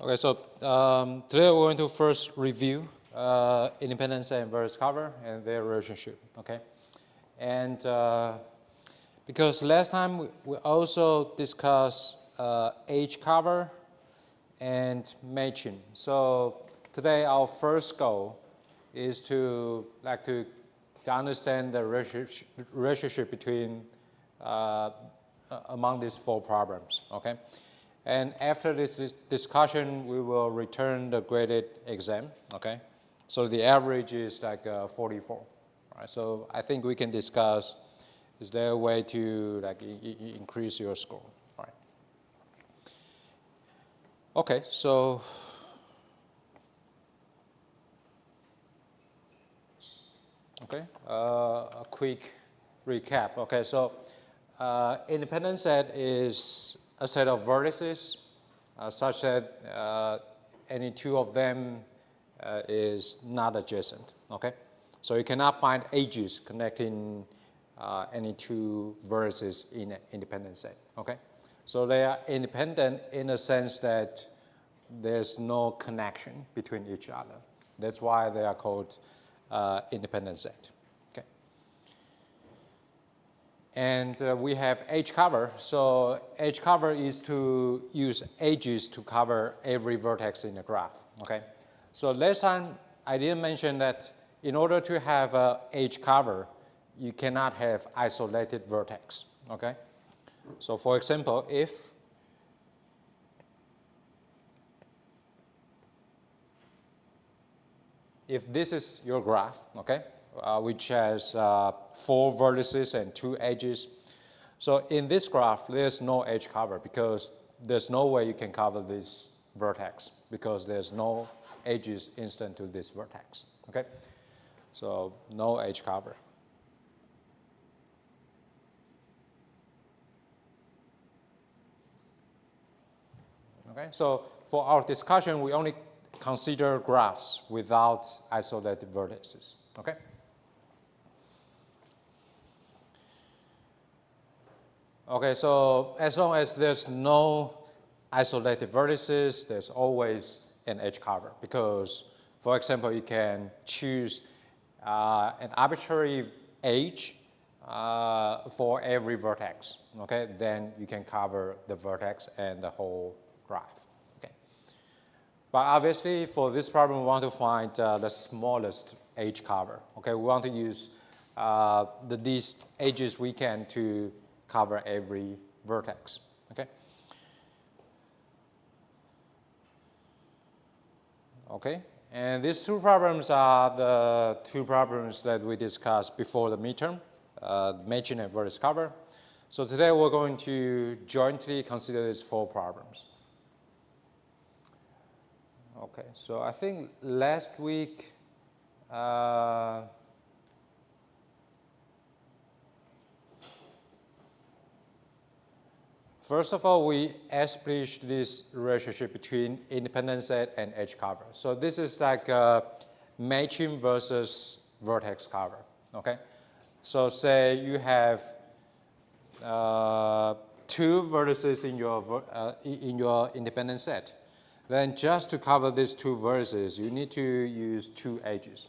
Okay, so today we're going to first review independent set and vertex cover and their relationship, okay? And because last time we also discussed edge cover and matching. So today our first goal is to understand the relationship between among these four problems, okay? And after this discussion, we will return the graded exam, okay? So the average is like 44, right? So I think we can discuss, is there a way to like increase your score, right? Okay, so a quick recap. Okay, so independent set is a set of vertices such that any two of them is not adjacent. Okay, so you cannot find edges connecting any two vertices in an independent set. Okay, so they are independent in the sense that there's no connection between each other. That's why they are called independent set. Okay. And we have edge cover. So edge cover is to use edges to cover every vertex in the graph. Okay. So last time I didn't mention that in order to have edge cover, you cannot have isolated vertex. Okay. So for example, if this is your graph, okay, which has 4 vertices and 2 edges. So in this graph, there's no edge cover because there's no way you can cover this vertex because there's no edges incident to this vertex, okay? So no edge cover. Okay, so for our discussion, we only consider graphs without isolated vertices, okay? Okay, so as long as there's no isolated vertices, there's always an edge cover because, for example, you can choose an arbitrary edge for every vertex, okay? Then you can cover the vertex and the whole graph. But obviously, for this problem, we want to find the smallest edge cover. Okay, we want to use the least edges we can to cover every vertex. Okay. Okay, and these two problems are the two problems that we discussed before the midterm, matching and vertex cover. So today we're going to jointly consider these 4 problems. Okay, so I think last week, first of all, we established this relationship between independent set and edge cover. So this is like matching versus vertex cover, okay? So say you have 2 vertices in your independent set. Then just to cover these 2 vertices, you need to use 2 edges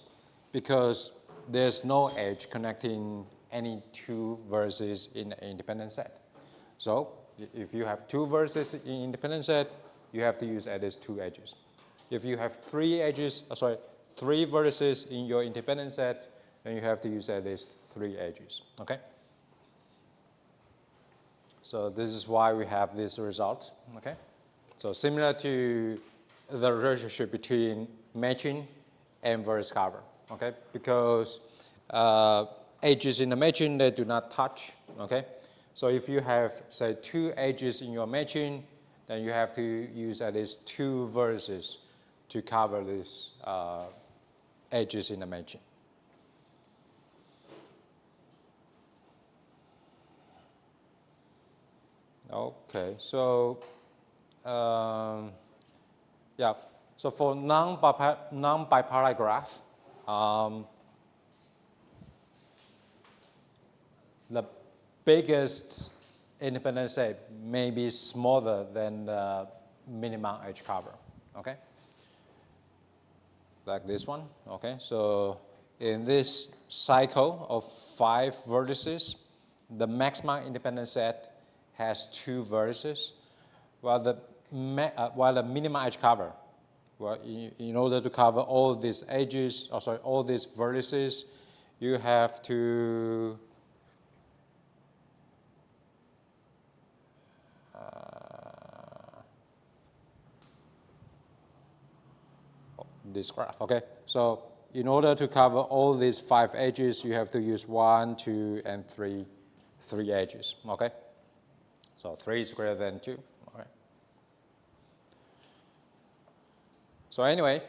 because there's no edge connecting any 2 vertices in an independent set. So if you have 2 vertices in independent set, you have to use at least 2 edges. If you have 3 vertices in your independent set, then you have to use at least 3 edges, okay? So this is why we have this result, okay? So similar to the relationship between matching and vertex cover, okay? Because edges in the matching, they do not touch, okay? So if you have, say, 2 edges in your matching, then you have to use at least 2 vertices to cover these edges in the matching. Okay, so yeah, so for non-biparallel graph, the biggest independent set may be smaller than the minimum edge cover, okay? Like this one, okay? So in this cycle of 5 vertices, the maximum independent set has 2 vertices, while the minimum edge cover, well, in order to cover all these edges, all these vertices, you have to this graph, okay? So in order to cover all these 5 edges, you have to use 1, 2, and 3 edges, okay? So 3 is greater than 2, okay? So anyway,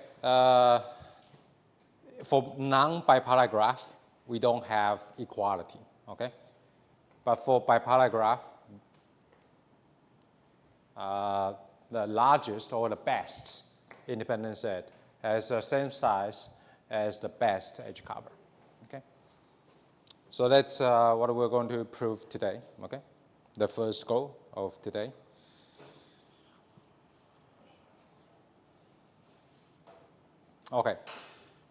for non-bipolar graph, we don't have equality, okay? But for bipolar graph, the largest or the best independent set has the same size as the best edge cover, okay? So that's what we're going to prove today, okay? The first goal of today. Okay,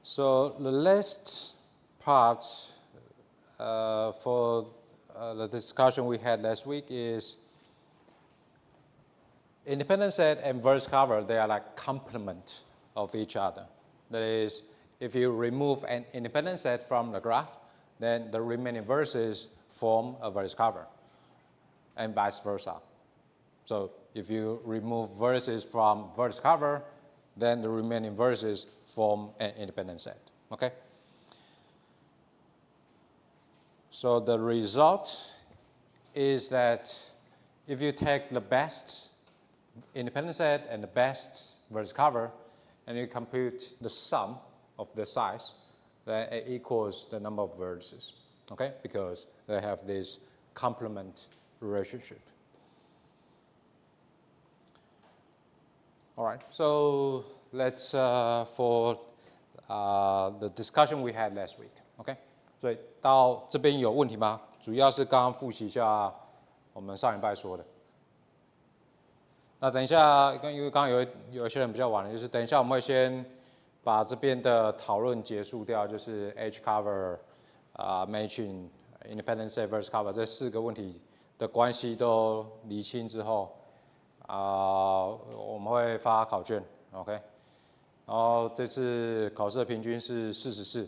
so the last part for the discussion we had last week is independent set and verse cover, they are like complement of each other. That is, if you remove an independent set from the graph, then the remaining verses form a verse cover, and vice versa. So if you remove verses from verse cover, then the remaining verses form an independent set, okay? So the result is that if you take the best independent set and the best verse cover, and you compute the sum of the size, then it equals the number of vertices, okay? Because they have this complement relationship. All right, so let's for the discussion we had last week, okay? 所以到这边有问题吗？主要是刚刚复习一下我们上礼拜说的。那等一下，因为刚刚有一些人比较晚了，就是等一下我们会先把这边的讨论结束掉，就是 edge cover、matching、independent set versus cover 这4个问题的关系都厘清之后，我们会发考卷 ，OK？ 然后这次考试的平均是44，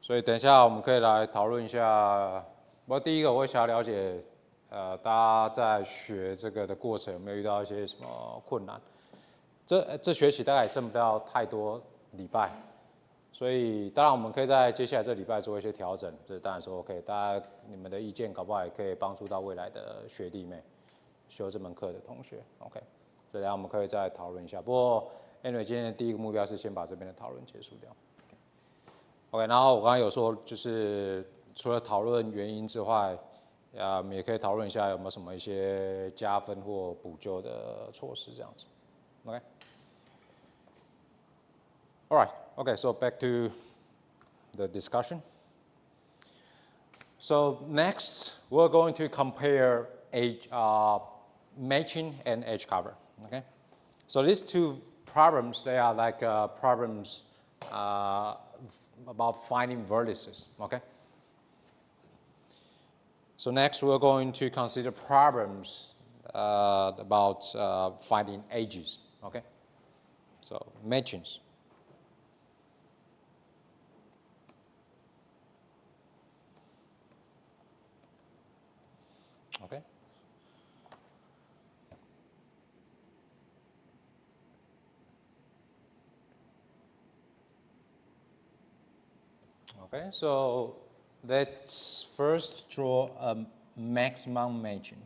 所以等一下我们可以来讨论一下。不过第一个我会想要了解。大家在学这个的过程有没有遇到一些什么困难？这学期大概也剩不到太多礼拜，所以当然我们可以在接下来这礼拜做一些调整，这当然是 OK。大家你们的意见搞不好也可以帮助到未来的学弟妹修这门课的同学 ，OK。所以等下我们可以再讨论一下。不过 anyway 今天的第一个目标是先把这边的讨论结束掉。OK， 然后我刚刚有说，就是除了讨论原因之外。我们也可以讨论一下有没有什么一些加分或补救的措施，这样子。OK。All right. Okay. So back to the discussion. So next, we're going to compare matching and edge cover. Okay. So these 2 problems, they are like problems about finding vertices. Okay. So next we're going to consider problems about finding edges, okay? So matchings. Okay. Okay, so let's first draw a maximum matching.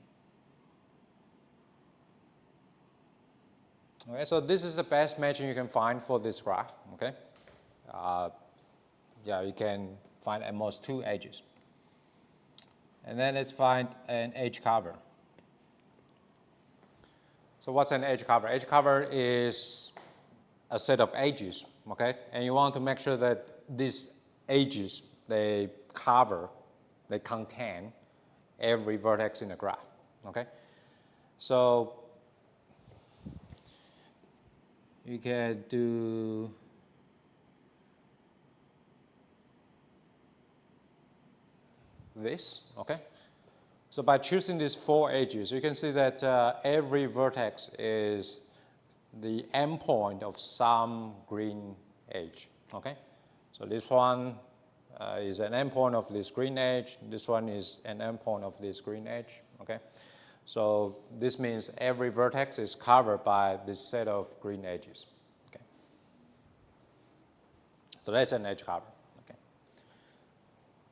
Okay, so this is the best matching you can find for this graph, okay? Yeah, you can find at most 2 edges. And then let's find an edge cover. So what's an edge cover? Edge cover is a set of edges, okay? And you want to make sure that these edges, they contain every vertex in the graph, okay? So you can do this, okay? So by choosing these 4 edges, you can see that every vertex is the endpoint of some green edge, okay? So this one is an endpoint of this green edge. This one is an endpoint of this green edge, okay? So this means every vertex is covered by this set of green edges, okay? So that's an edge cover, okay?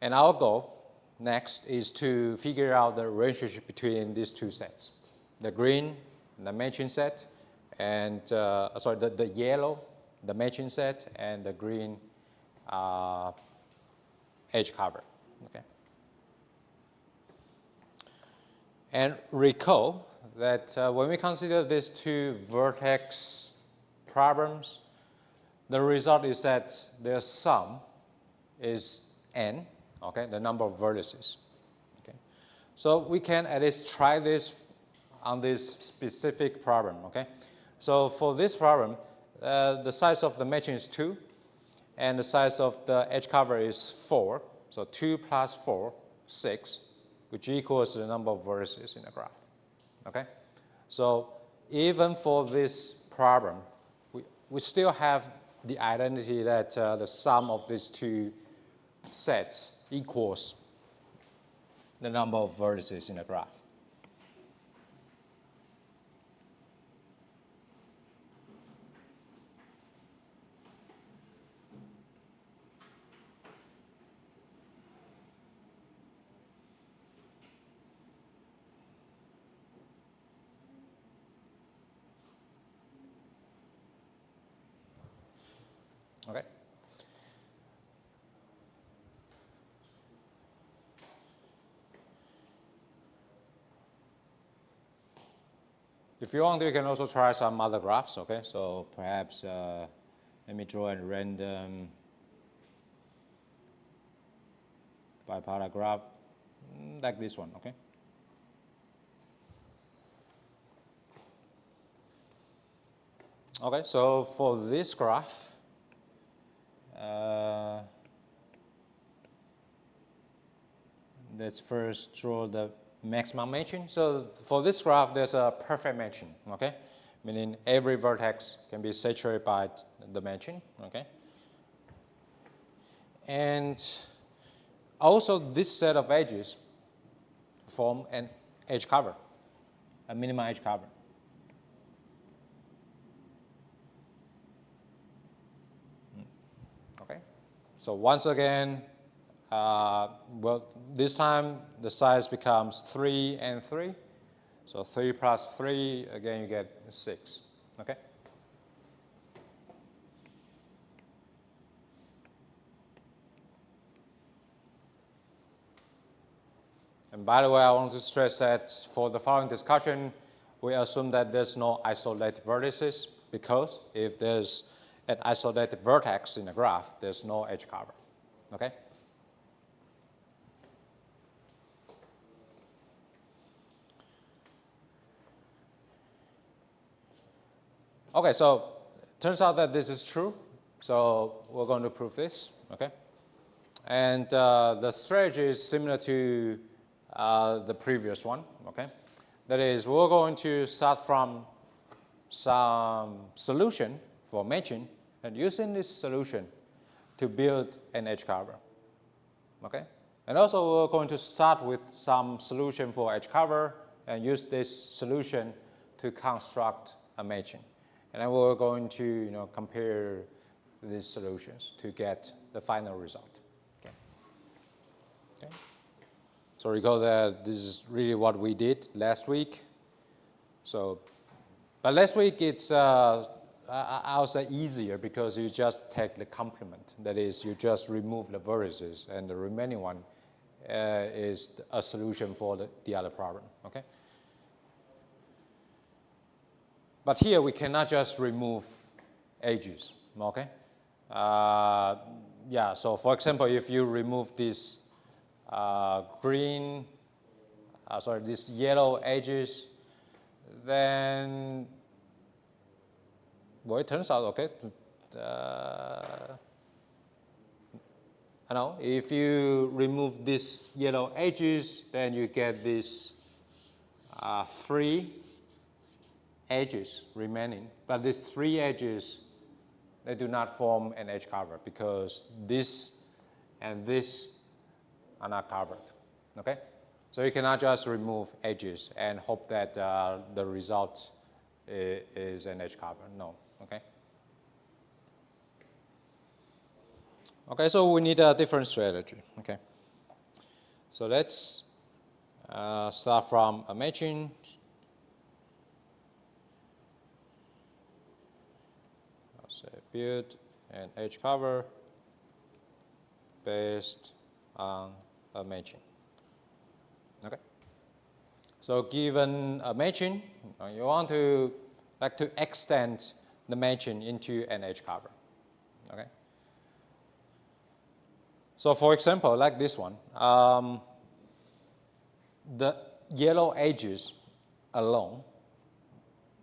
And our goal next is to figure out the relationship between these 2 sets, the green, the matching set, and the yellow, the matching set, and the green edge cover. Okay. And recall that when we consider these 2 vertex problems, the result is that their sum is n, okay, the number of vertices. Okay. So we can at least try this on this specific problem. Okay. So for this problem, the size of the matching is 2, and the size of the edge cover is 4. So 2 plus 4, 6, which equals the number of vertices in the graph. Okay? So even for this problem, we still have the identity that the sum of these 2 sets equals the number of vertices in the graph. Okay. If you want to, you can also try some other graphs, okay? So perhaps let me draw a random bipolar graph like this one, okay? Okay, so for this graph, let's first draw the maximum matching. So for this graph, there's a perfect matching, okay? Meaning every vertex can be saturated by the matching, okay? And also this set of edges form an edge cover, a minimum edge cover. Okay? So once again, well, this time the size becomes 3 and 3. So 3 plus 3, again you get 6, okay? And by the way, I want to stress that for the following discussion, we assume that there's no isolated vertices, because if there's an isolated vertex in the graph, there's no edge cover, okay? Okay, so turns out that this is true. So we're going to prove this, okay? And the strategy is similar to the previous one, okay? That is, we're going to start from some solution for matching, and using this solution to build an edge cover, okay? And also we're going to start with some solution for edge cover and use this solution to construct a matching. And then we're going to compare these solutions to get the final result. Okay. Okay. So recall that this is really what we did last week. So, but last week it's I'll say easier, because you just take the complement. That is, you just remove the vertices, and the remaining one is a solution for the other problem. Okay. But here we cannot just remove edges, okay? Yeah, so for example, if you remove this these yellow edges, then well, it turns out, okay, I know, if you remove these yellow edges, then you get these 3 edges remaining. But these 3 edges, they do not form an edge cover because this and this are not covered, okay? So you cannot just remove edges and hope that the result is an edge cover, no, okay? Okay, so we need a different strategy, okay? So let's start from a matching. I'll say build an edge cover based on a matching. Okay. So given a matching, you want to like to extend the matching into an edge cover. Okay. So for example, like this one, the yellow edges alone,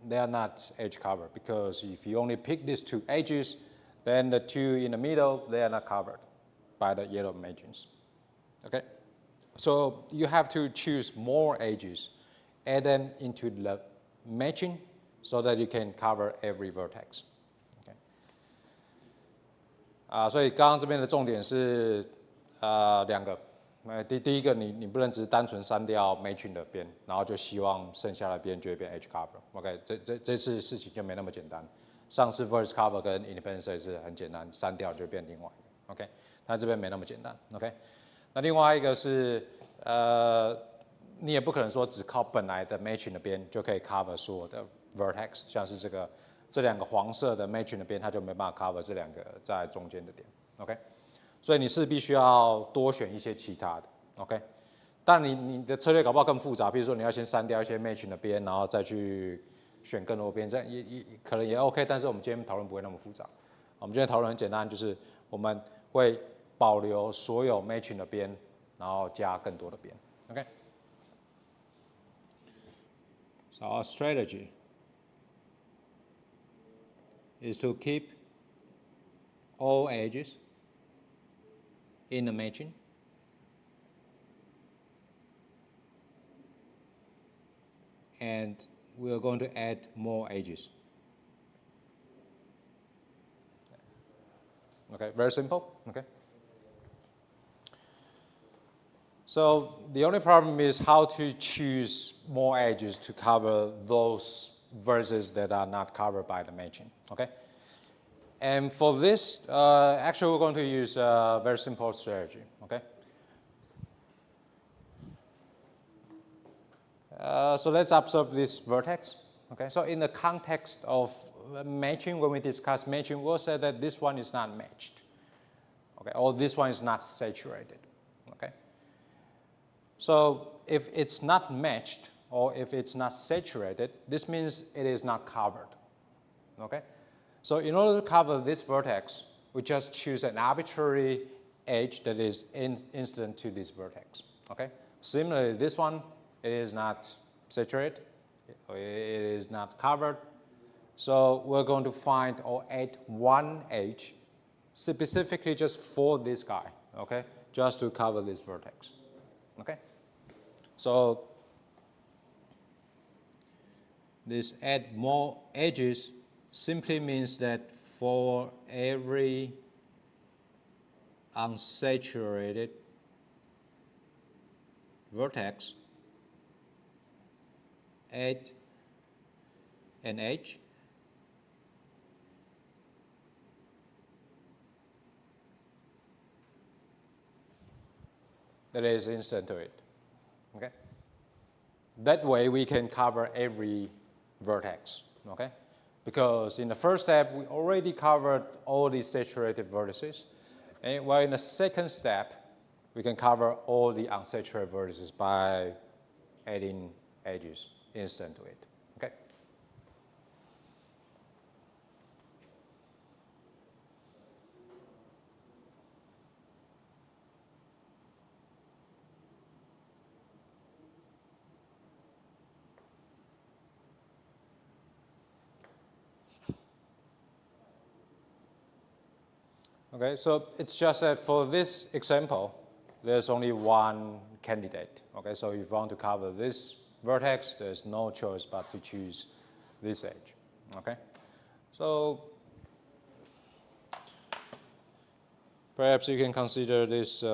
they are not edge cover because if you only pick these 2 edges, then the 2 in the middle, they are not covered by the yellow margins. Okay. So you have to choose more edges, add them into the matching so that you can cover every vertex. Okay. 所以刚刚这边的重点是2个。第一个，你不能只是单纯删掉 matching 的边，然后就希望剩下的边就会变 edge cover。OK， 这次事情就没那么简单。上次 verse cover 跟 independent set 是很简单，删掉就变另外一个。OK， 但这边没那么简单。OK， 那另外一个是你也不可能说只靠本来的 matching 的边就可以 cover 所有的 vertex， 像是这2个黄色的 matching 的边，它就没办法 cover 这2个在中间的点。OK。所以你是必须要多选一些其他的 ，OK？ 但你的策略搞不好更复杂，比如说你要先删掉一些 matching 的边，然后再去选更多边，这样可能也 OK。但是我们今天讨论不会那么复杂，我们今天讨论很简单，就是我们会保留所有 matching 的边，然后加更多的边 ，OK？So our strategy is to keep all edges in the matching and we are going to add more edges. Okay, very simple. Okay. So the only problem is how to choose more edges to cover those verses that are not covered by the matching. Okay. And for this, actually we're going to use a very simple strategy, okay? So let's observe this vertex, okay? So in the context of matching, when we discuss matching, we'll say that this one is not matched, okay? Or this one is not saturated, okay? So if it's not matched or if it's not saturated, this means it is not covered, okay? So in order to cover this vertex, we just choose an arbitrary edge that is incident to this vertex. Okay. Similarly, this one, it is not saturated, it is not covered. So we're going to find or add one edge specifically just for this guy. Okay, just to cover this vertex. Okay. So this add more edges simply means that for every unsaturated vertex, add an edge that is incident to it. Okay? That way we can cover every vertex. Okay? Because in the first step, we already covered all the saturated vertices. And while in the second step, we can cover all the unsaturated vertices by adding edges incident to it. Okay? Okay, so it's just that for this example, there's only one candidate. Okay, so if you want to cover this vertex, there's no choice but to choose this edge. Okay, so perhaps you can consider this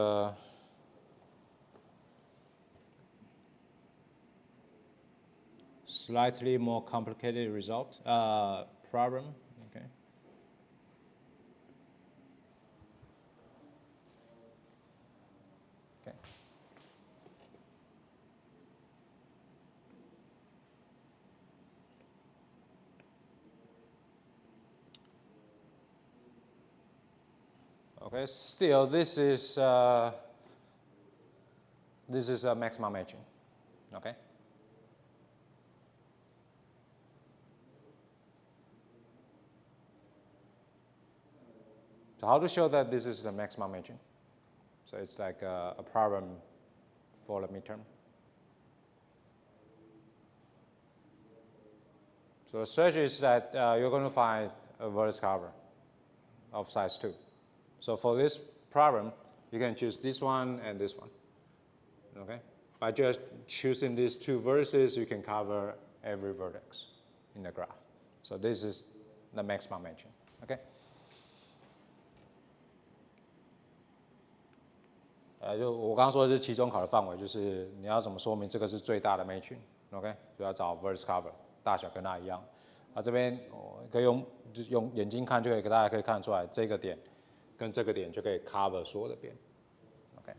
slightly more complicated result problem. Okay. Okay. Okay. Still, this is a maximum matching. Okay. So how to show that this is the maximum matching? So it's like a problem for the midterm. So the strategy is that you're going to find a vertex cover of size 2. So for this problem, you can choose this one and this one. Okay? By just choosing these two vertices, you can cover every vertex in the graph. So this is the maximum matching. Okay? 就我刚刚说的是期中考的范围，就是你要怎么说明这个是最大的 matching。OK， 就要找 vertex cover， 大小跟它一样。这边可以用眼睛看就可以，大家可以看出来，这个点跟这个点就可以 cover 所有的边。OK。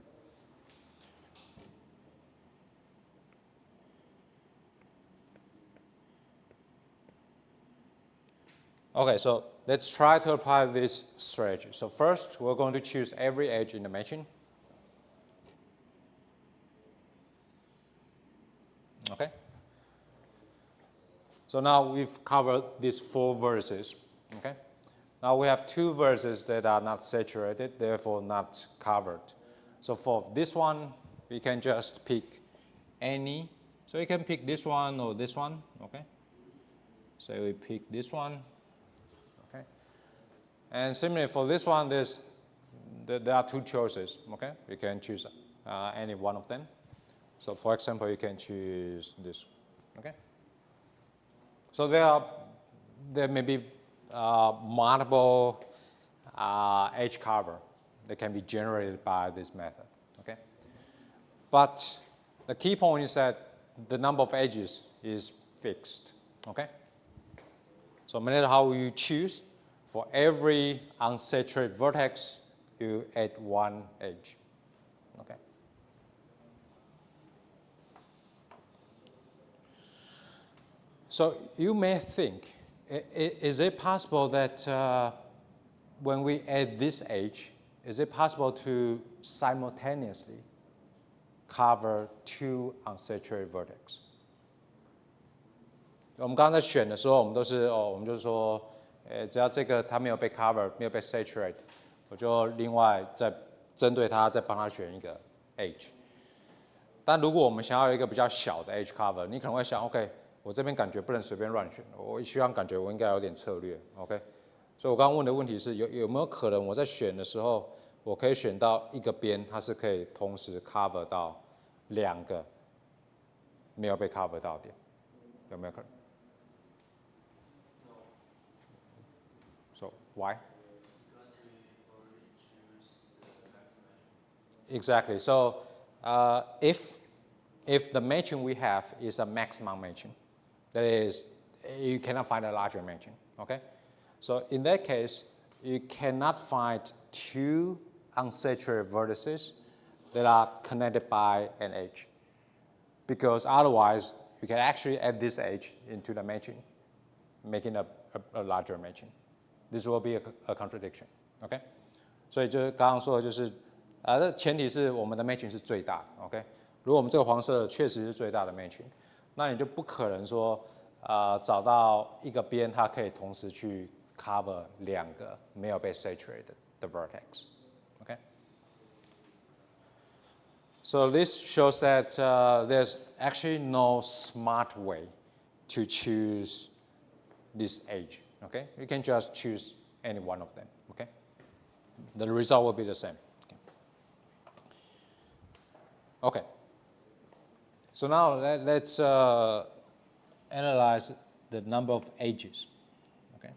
Okay, so let's try to apply this strategy. So first, we're going to choose every edge in the matching. Okay. So now we've covered these 4 vertices. Okay. Now we have 2 vertices that are not saturated, therefore not covered. So for this one, we can just pick any. So you can pick this one or this one. Okay. So we pick this one. Okay. And similarly for this one, there are 2 choices. Okay. You can choose any one of them. So for example, you can choose this. Okay. So there may be multiple edge cover that can be generated by this method. Okay. But the key point is that the number of edges is fixed. Okay. So no matter how you choose, for every unsaturated vertex, you add 1 edge. Okay. So you may think, is it possible that when we add this edge, is it possible to simultaneously cover 2 unsaturated vertex? 我们刚刚在选的时候，我们就是说，只要这个它没有被 cover， 没有被 saturate， 我就另外再针对它再帮它选一个 edge。但如果我们想要一个比较小的 edge cover， 你可能会想 ，OK。我这边感觉不能随便乱选，我希望感觉我应该有点策略 ，OK？ 所以我刚刚问的问题是有没有可能我在选的时候，我可以选到一个边，它是可以同时 cover 到2个没有被 cover 到的点，有没有可能 ？So why? Exactly. So if the matching we have is a maximum matching. That is, you cannot find a larger matching, okay? So in that case, you cannot find 2 unsaturated vertices that are connected by an edge. Because otherwise, you can actually add this edge into the matching, making a larger matching. This will be a contradiction, okay? 所以就是刚刚说的就是，这前提是我们的 matching 是最大的 ，OK？ 如果我们这个黄色确实是最大的 matching。那你就不可能说，找到一个边，它可以同时去 cover 2个没有被 saturated 的 vertex. Okay. So this shows that there's actually no smart way to choose this edge. Okay, you can just choose any one of them. Okay. the result will be the same. Okay. So now let's analyze the number of edges. Okay.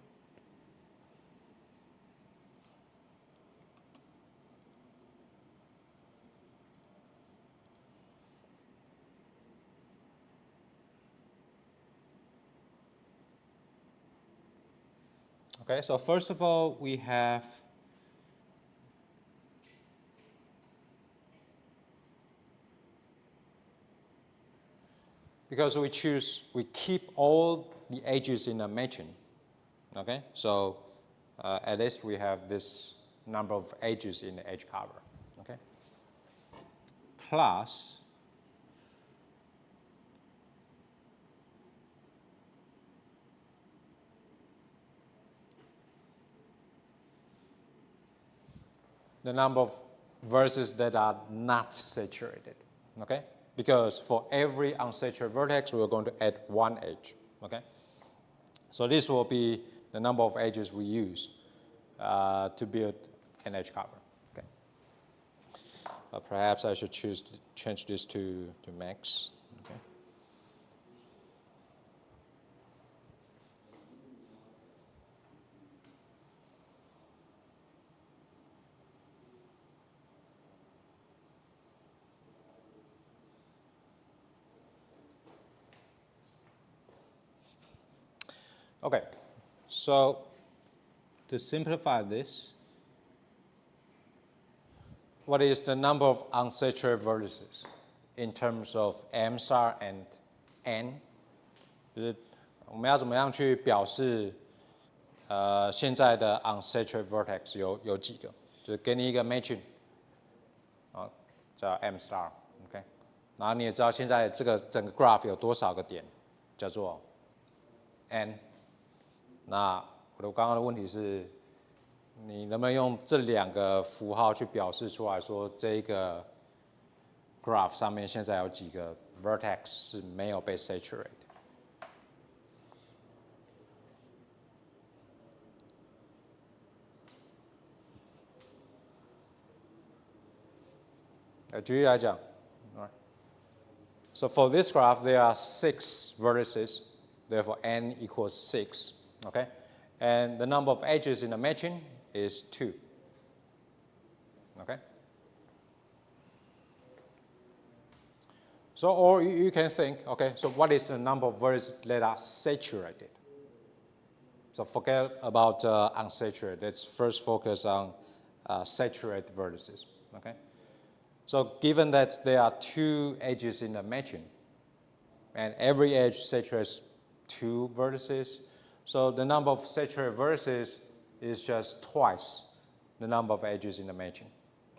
Okay, so first of all, we have because we keep all the edges in a matching. Okay, so at least we have this number of edges in the edge cover. Okay, plus the number of vertices that are not saturated. Okay, because for every unsaturated vertex, we're going to add one edge. Okay, so this will be the number of edges we use to build an edge cover. Okay, perhaps I should change this to max. Okay. Okay, so to simplify this, what is the number of unsaturated vertices in terms of M star and N？ 就是我们要怎么样去表示现在的 unsaturated vertex 有几个？就是给你一个 matching， 叫 M star，OK， 然后你也知道现在这个整个 graph 有多少个点，叫做 N。那我刚刚的问题是，你能不能用这两个符号去表示出来说，这个 graph 上面现在有几个 vertex 是没有被 saturate？ 举例来讲 ，so for this graph there are 6 vertices, therefore n equals 6. Okay, and the number of edges in the matching is 2. Okay. So, or you can think, okay, so what is the number of vertices that are saturated? So forget about unsaturated. Let's first focus on saturated vertices. Okay. So given that there are 2 edges in the matching, and every edge saturates 2 vertices, so the number of saturated vertices is just twice the number of edges in the matching.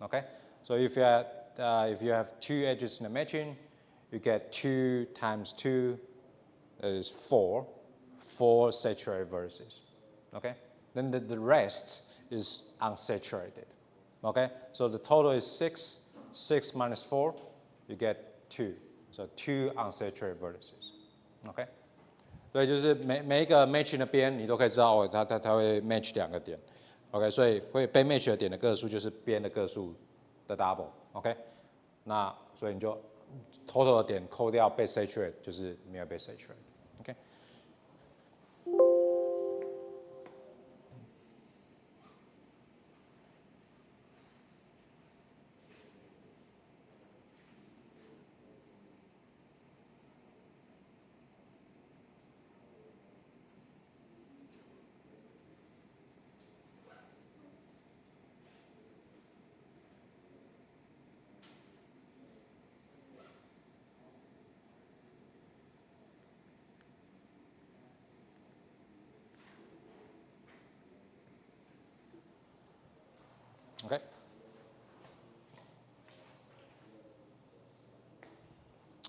Okay, so if you have 2 edges in the matching, you get 2 times 2, that is 4 saturated vertices. Okay, then the rest is unsaturated. Okay, so the total is 6. 6 minus 4, you get 2. So 2 unsaturated vertices. Okay. 所以就是每一个 match 的边，你都可以知道哦，它会 match 2个点 ，OK， 所以会被 match 的点的个数就是边的个数的 double，OK， 那所以你就 total 的点扣掉被 saturate， 就是没有被 saturate，OK。Okay.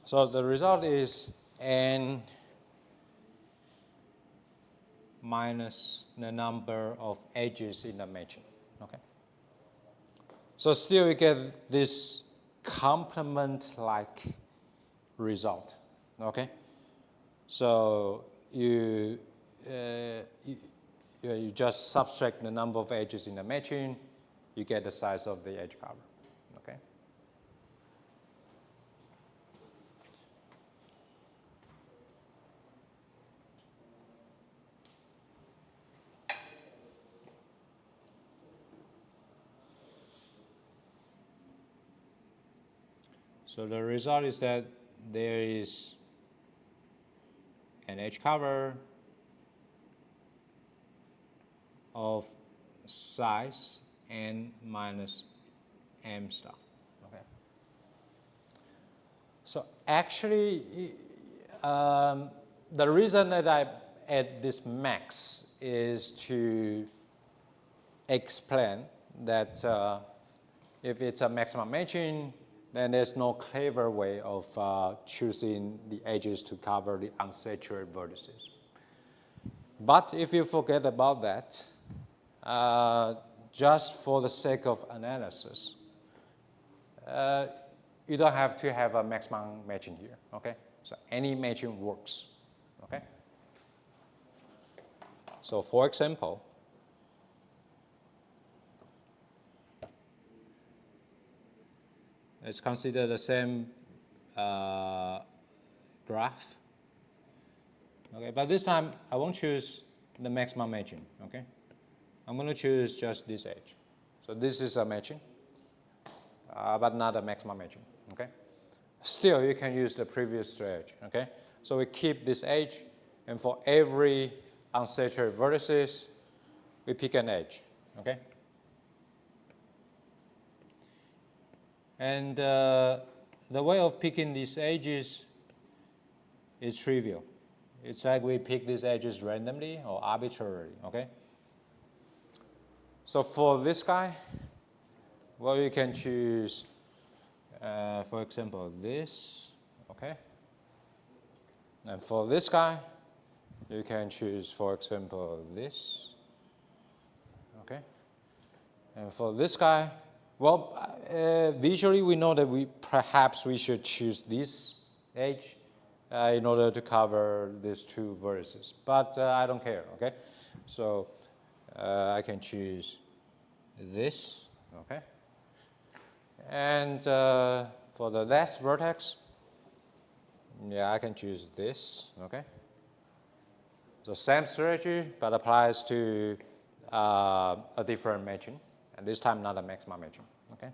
So the result is n minus the number of edges in the matching. Okay. So still you get this complement-like result. Okay. So you just subtract the number of edges in the matching, you get the size of the edge cover. Okay. So the result is that there is an edge cover of size n minus m star. Okay. So actually, the reason that I add this max is to explain that if it's a maximum matching, then there's no clever way of choosing the edges to cover the unsaturated vertices. But if you forget about that, just for the sake of analysis, you don't have to have a maximum matching here, okay? So any matching works, okay? So for example, let's consider the same graph. Okay, but this time I won't choose the maximum matching, okay? I'm going to choose just this edge. So this is a matching, but not a maximum matching, okay? Still, you can use the previous edge, okay? So we keep this edge, and for every unsaturated vertices, we pick an edge, okay? And the way of picking these edges is trivial. It's like we pick these edges randomly or arbitrarily, okay? So for this guy, well, you can choose, for example, this, okay? And for this guy, you can choose, for example, this, okay? And for this guy, well, visually we know that perhaps we should choose this edge in order to cover these two vertices, but I don't care, okay? So I can choose this, okay? And for the last vertex, yeah, I can choose this, okay? So same strategy, but applies to a different matching, and this time not a maximum matching, okay?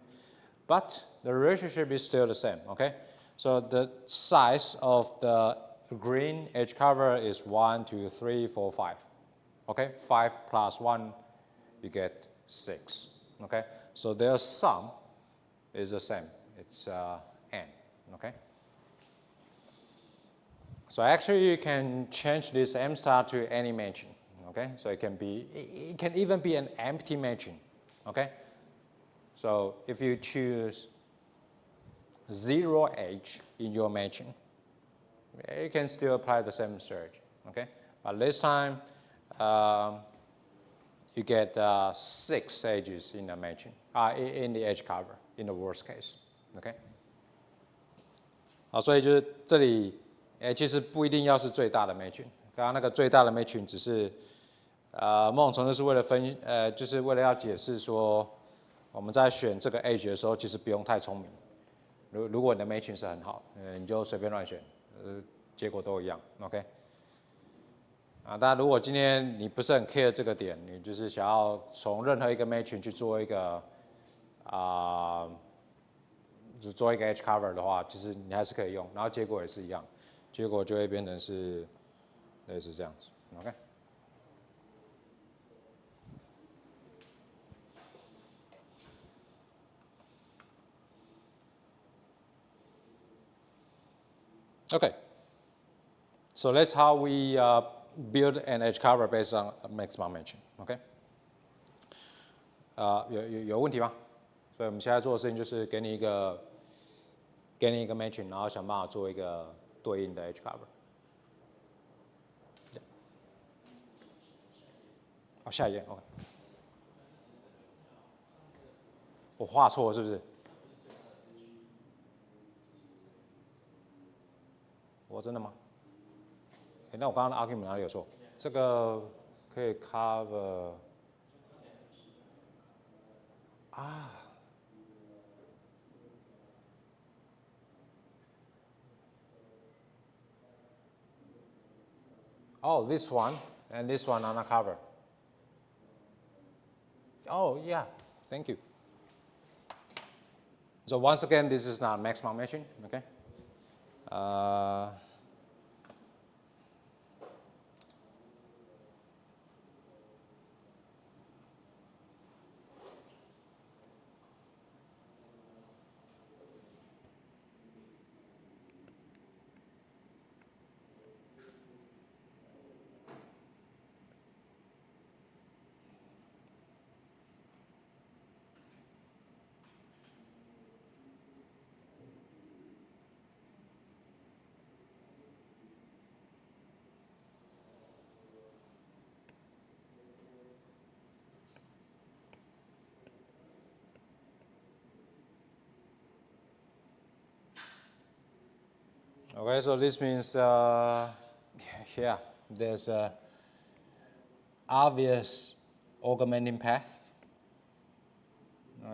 But the relationship is still the same, okay? So the size of the green edge cover is 1, 2, 3, 4, 5, okay? 5 plus 1, you get 6, okay? So their sum is the same, it's n, okay? So actually you can change this m star to any matching, okay? So it can even be an empty matching, okay? So if you choose 0 edge in your matching, you can still apply the same strategy, okay? But this time, you get 6 edges in the matching, in the edge cover, in the worst case, okay? 好，所以就是这里，其实不一定要是最大的 matching， 刚刚那个最大的 matching 只是，某种程度是为了就是为了要解释说，我们在选这个 edge 的时候，其实不用太聪明。如果你的 matching 是很好，你就随便乱选，结果都一样 ，OK？ 当然如果今天你不是很 care 这个点，你就是想要从任何一个 matching 去做一个就做一个 edge cover 的话，其实你还是可以用，然后结果也是一样，结果就会变成是类似这样子 ，OK？ Okay, so that's how we build an edge cover based on maximum matching. OK， 有问题吗？所以我们现在做的事情就是给你一个 matching， 然后想办法做一个对应的 edge cover。好，下一页 OK。我画错了是不是？我真的吗？那我刚刚的 argument 哪里有错？这个可以 cover Oh, this one and this one on a cover. Oh, yeah, thank you. So once again, this is not maximum matching, okay? Okay, so this means, yeah, there's a obvious augmenting path,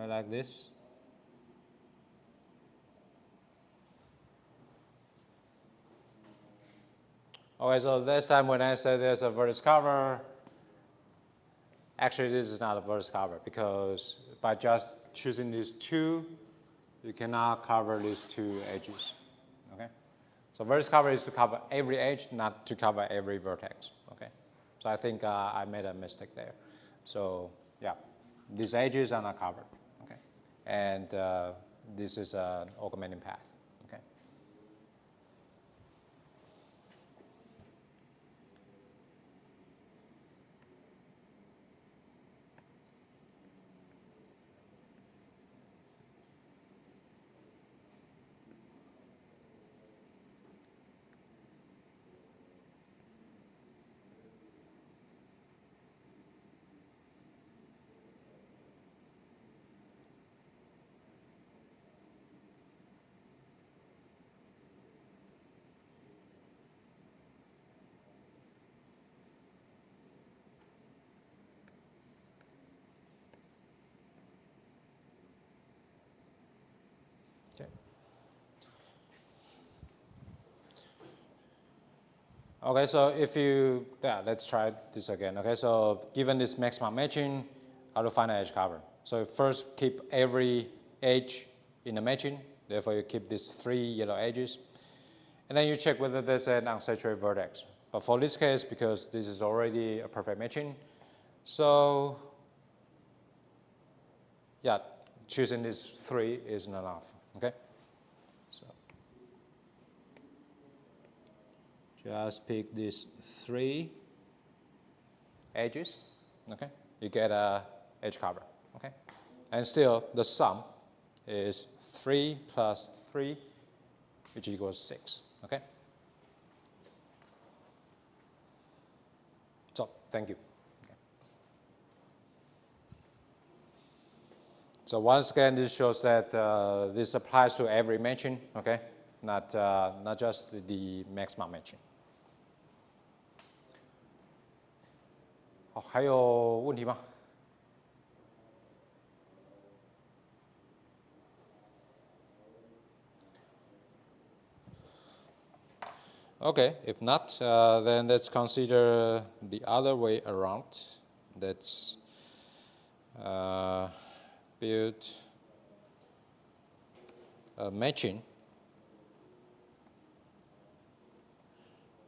like this. Okay, so this time when I say there's a vertex cover, actually this is not a vertex cover because by just choosing these two, you cannot cover these two edges, okay? So vertex cover is to cover every edge, not to cover every vertex, okay? So I think I made a mistake there. So yeah, these edges are not covered, okay? And this is an augmenting path, okay? Okay. Okay, so if you, yeah, let's try this again. Okay, so given this maximum matching, how to find an edge cover? So first keep every edge in the matching, therefore you keep these 3 yellow edges, and then you check whether there's an unsaturated vertex. But for this case, because this is already a perfect matching, so yeah, choosing these 3 isn't enough, okay? So just pick these 3 edges, okay? You get a edge cover, okay? And still, the sum is 3 plus 3, which equals 6, okay? So, thank you. Okay. So once again, this shows that this applies to every matching, okay? Not just the maximum matching. 好，还有问题吗？ Okay, if not, then let's consider the other way around. Let's build a matching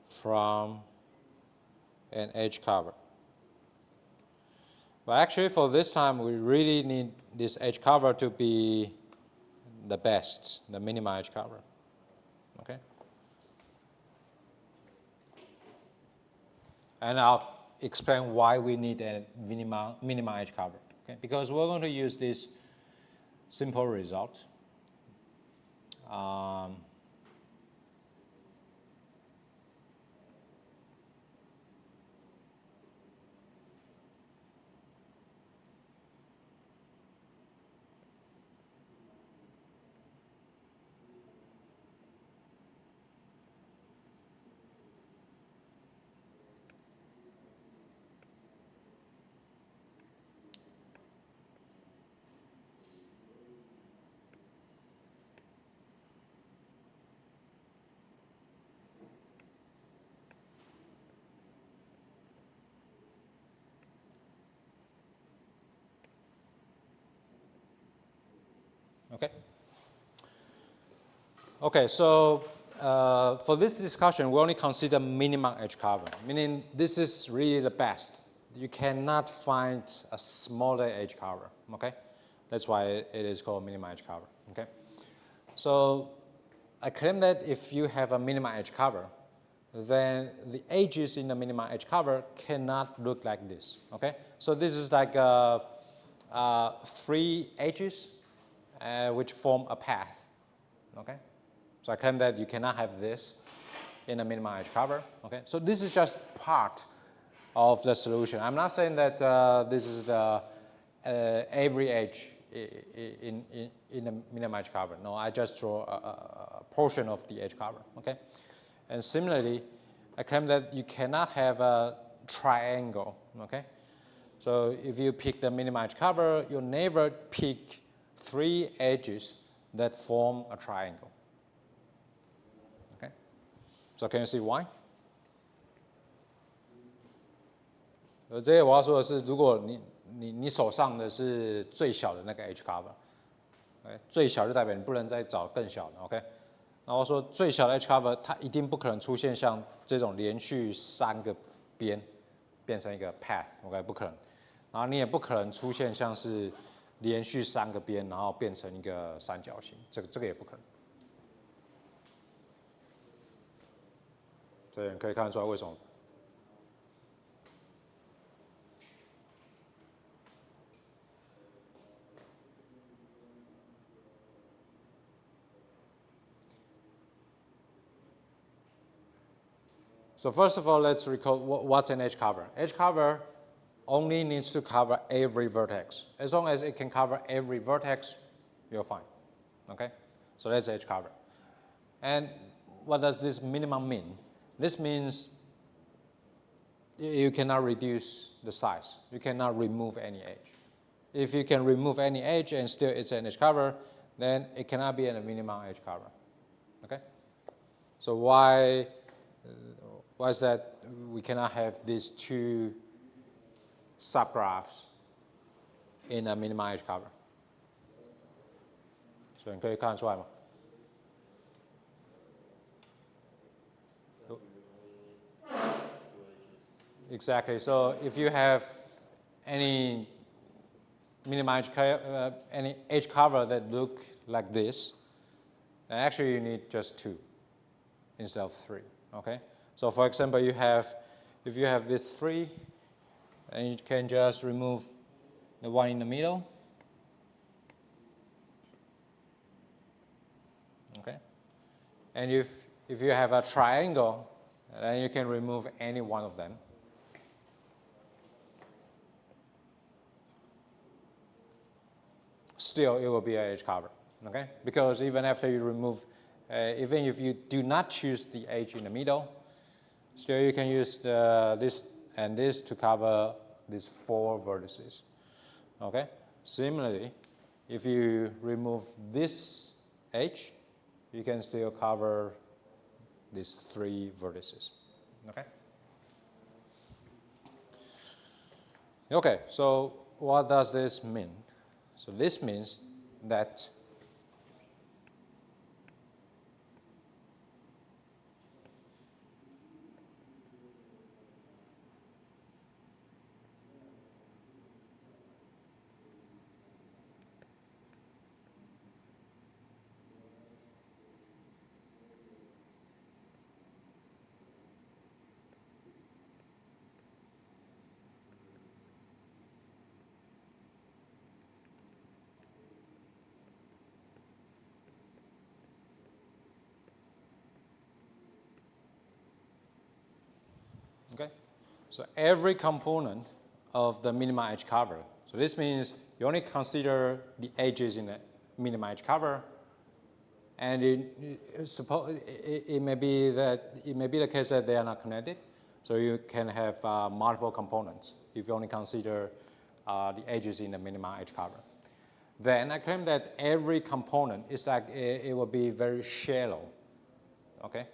from an edge cover. But actually for this time, we really need this edge cover to be the best, the minimum edge cover, okay? And I'll explain why we need a minimum edge cover, okay? Because we're going to use this simple result. Okay. Okay, so for this discussion, we only consider minimum edge cover, meaning this is really the best. You cannot find a smaller edge cover, okay? That's why it is called minimum edge cover, okay? So I claim that if you have a minimum edge cover, then the edges in the minimum edge cover cannot look like this, okay? So this is like three edges which form a path, okay? So I claim that you cannot have this in a minimum edge cover, okay? So this is just part of the solution. I'm not saying that this is the every edge in a minimum edge cover. No, I just draw a portion of the edge cover, okay? And similarly, I claim that you cannot have a triangle, okay? So if you pick the minimum edge cover, you'll never pick three edges that form a triangle, okay? So can you see why? 这些我要说的是，如果你手上的是最小的那个 edge cover， 最小就代表你不能再找更小的 ，OK？ 然后说最小的 edge cover 它一定不可能出现像这种连续三个边变成一个 path，OK？ 不可能。然后你也不可能出现像是连续三个边然后变成一个三角形，这个也不可能。这你可以看得出来为什么。So first of all, let's recall what's an edge cover. Edge cover only needs to cover every vertex. As long as it can cover every vertex, you're fine, okay? So that's edge cover. And what does this minimum mean? This means you cannot reduce the size. You cannot remove any edge. If you can remove any edge and still it's an edge cover, then it cannot be a minimum edge cover, okay? So why is that we cannot have these two subgraphs in a minimum edge cover? 所以你可以看得出来吗？ Exactly. So if you have any minimum any edge cover that look like this, then actually you need just two instead of three. Okay. So for example, if you have this three, then you can just remove the one in the middle. Okay. And if you have a triangle, then you can remove any one of them. Still, it will be an edge cover, okay? Because even after you remove, even if you do not choose the edge in the middle, still you can use this and this to cover these four vertices, okay? Similarly, if you remove this edge, you can still cover these three vertices, okay? Okay, so what does this mean? So this means that okay, so every component of the minimum edge cover. So this means you only consider the edges in the minimum edge cover, and it may be the case that they are not connected. So you can have multiple components if you only consider the edges in the minimum edge cover. Then I claim that every component is like it will be very shallow, okay?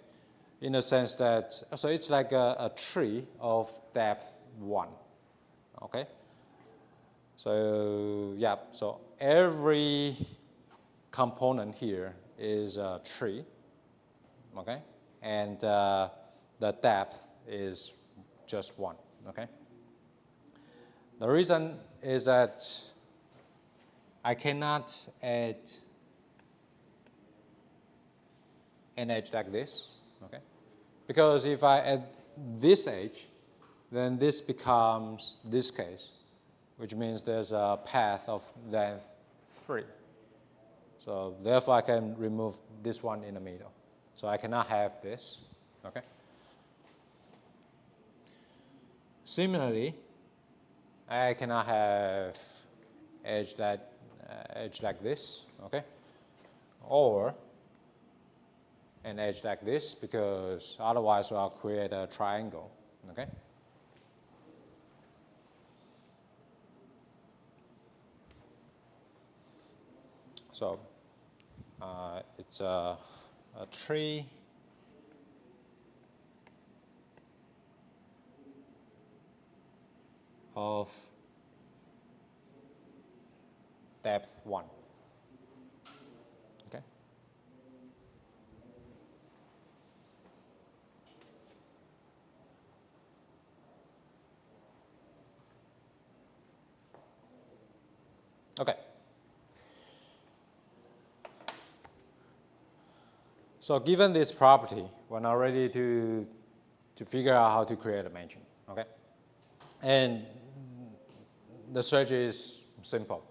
In the sense that, so it's like a tree of depth 1, okay? So yeah, so every component here is 3, okay? And the depth is just 1, okay? The reason is that I cannot add an edge like this, okay? Because if I add this edge, then this becomes this case, which means there's a path of length 3. So therefore, I can remove this one in the middle. So I cannot have this, okay? Similarly, I cannot have edge like this, okay? Or an edge like this, because otherwise I'll create a triangle, okay? So it's a tree of depth 1, okay? Okay. So given this property, we're now ready to figure out how to create a mansion, okay? And the strategy is simple,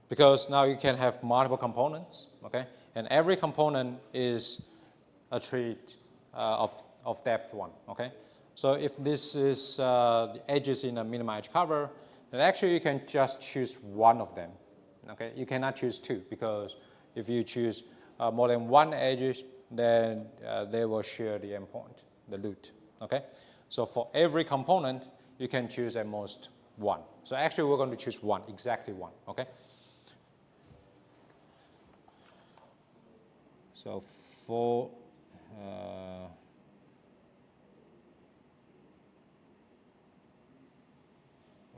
because now you can have multiple components, okay? And every component is a tree of depth 1, okay? So if this is the edges in a minimum edge cover, then actually you can just choose one of them, okay? You cannot choose 2, because if you choose more than 1 edges, then they will share the endpoint, the root, okay? So for every component, you can choose at most 1. So actually we're going to choose 1, exactly 1, okay? So for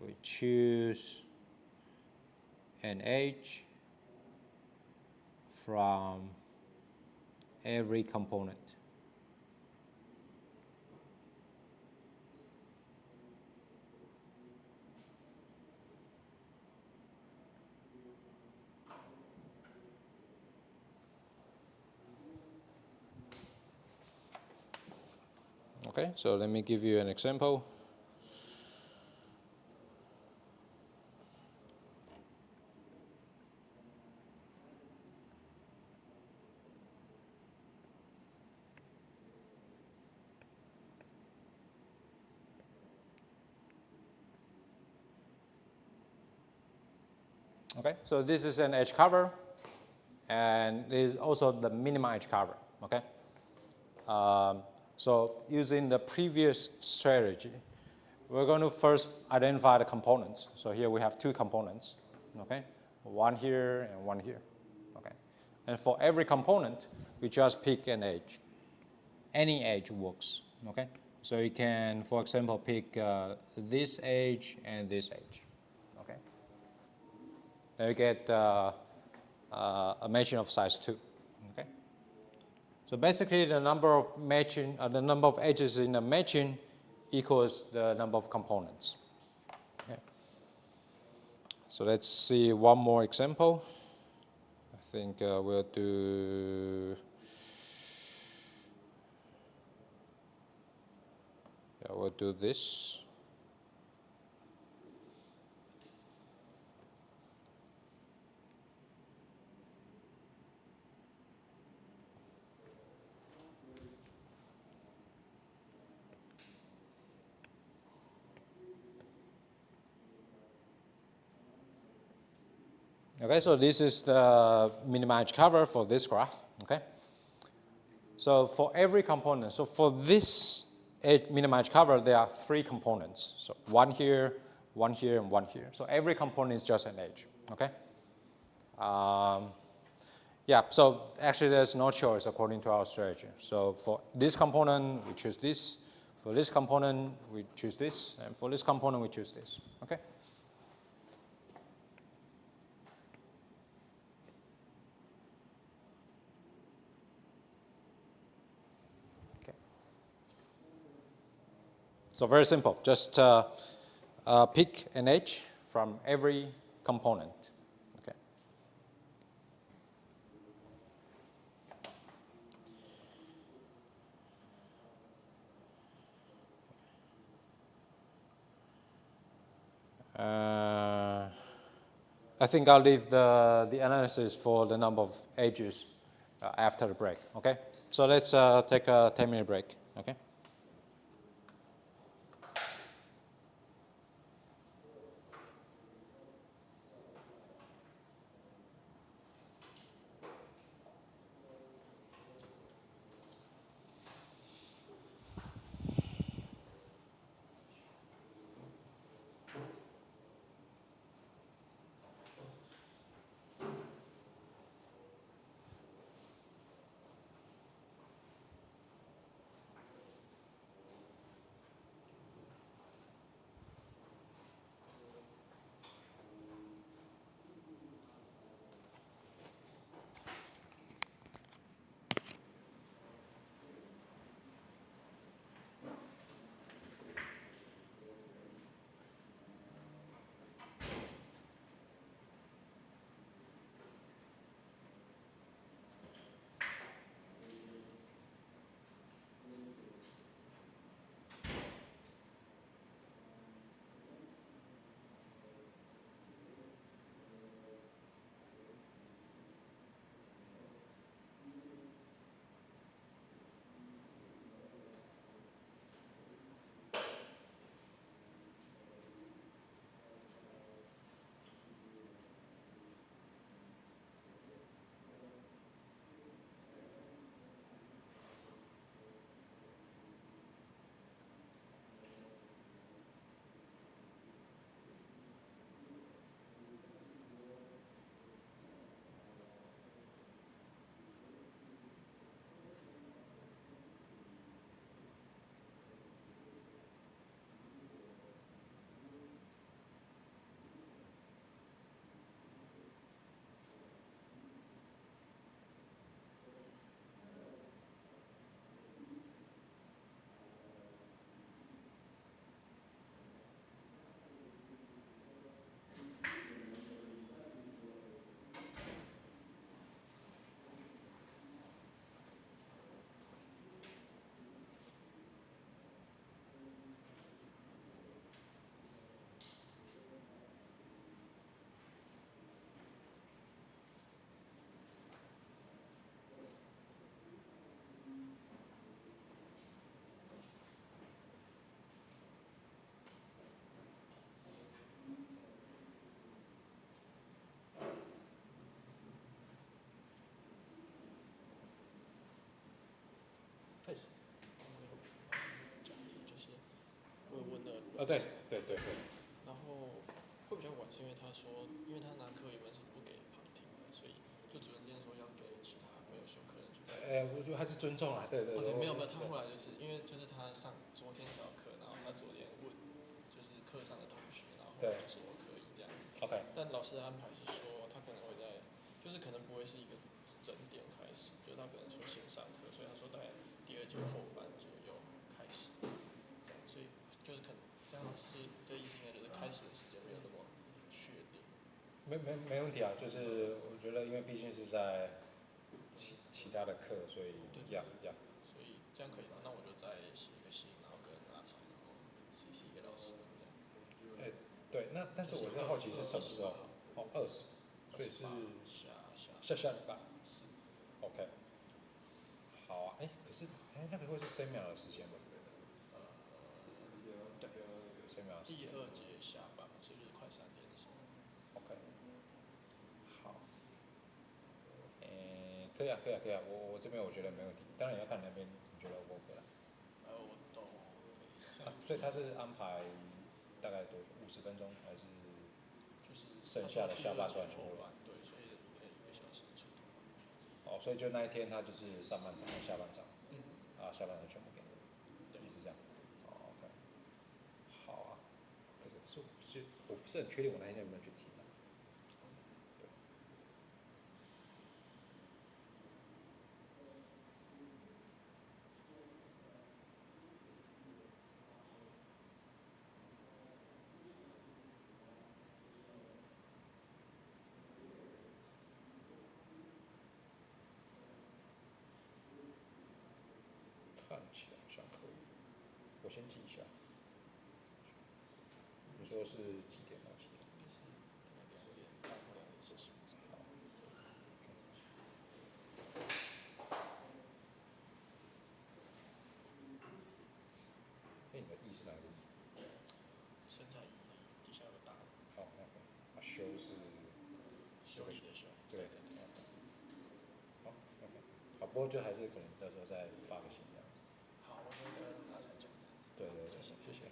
we choose an edge from every component. Okay, so let me give you an example. Okay, so this is an edge cover, and it is also the minimum edge cover, okay? So using the previous strategy, we're going to first identify the components. So here we have 2 components, okay? 1 here and 1 here, okay? And for every component, we just pick an edge. Any edge works, okay? So you can, for example, pick this edge and this edge, okay? Then you get a matching of size 2, okay? So basically, the number of matching, the number of edges in a matching equals the number of components. Okay. So let's see one more example. I think we'll do. Yeah, we'll do this. Okay, so this is the minimum edge cover for this graph, okay? So for every component, so for this minimum edge cover, there are 3 components. So 1 here, 1 here, and 1 here. So every component is just an edge, okay? Yeah, so actually there's no choice according to our strategy. So for this component, we choose this. For this component, we choose this. And for this component, we choose this, okay? So very simple. Just pick an edge from every component. Okay. I think I'll leave the analysis for the number of edges after the break. Okay. So let's take a 10-minute break. Okay.开始。讲一下，就是我有问的，对。然后会比较晚，是因为他说，因为他拿课原本是不给旁听的，所以就主任今天说要给其他没有修课的人去。我觉得还是尊重啊，对。没有，他后来就是因为就是他昨天才有课，然后他昨天问就是课上的同学，然后他说可以这样子。OK。但老师的安排是说他可能会在，就是可能不会是一个整点开始，就他可能重新上课，所以他说大概第二节后半左右开始，这样，所以就是可能这样是的意思，应该就是开始的时间没有那么确定。没问题啊，就是我觉得因为毕竟是在其他的课，所以要。所以这样可以吗？那我就再写一个信，然后跟阿长，然后 CC 给老师这样。对，那但是我是好奇是什么时候？哦，20，所以是下礼拜。是。OK。好啊，可是那个会是3秒的时间吗？对。3秒。第二节下班，所以就是快3点的时候。OK。好。可以啊，我这边我觉得没问题，当然也要看你那边你觉得 OK 了。我都可以。所以他是安排大概多久？50分钟还是？就是剩下的下半段全部。对，所以一个小时出头。所以就那一天他就是上半场和下半场。下半场全部给你。对。是这样。OK。好啊。可是我不是很确定我那一天有没有去听啊。我先记一下。你说是几点到几点？应该是可能2点半或2点45之类的。哎，你的 E 是哪个 E？生产一底下有个大的。好，OK。啊，修是修理的修。这个。对对对。好，OK。好，不过就还是可能到时候再发个信这样子。好，我那个让他才讲。对对对，谢谢谢谢。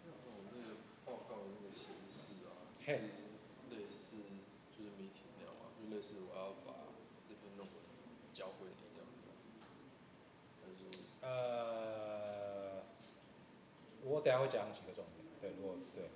我那个报告的那个形式啊，嘿类似就是 meeting 那样嘛，就类似我要把这篇论文交回你这样子。还是说我等一下会讲几个重点。对，如果对。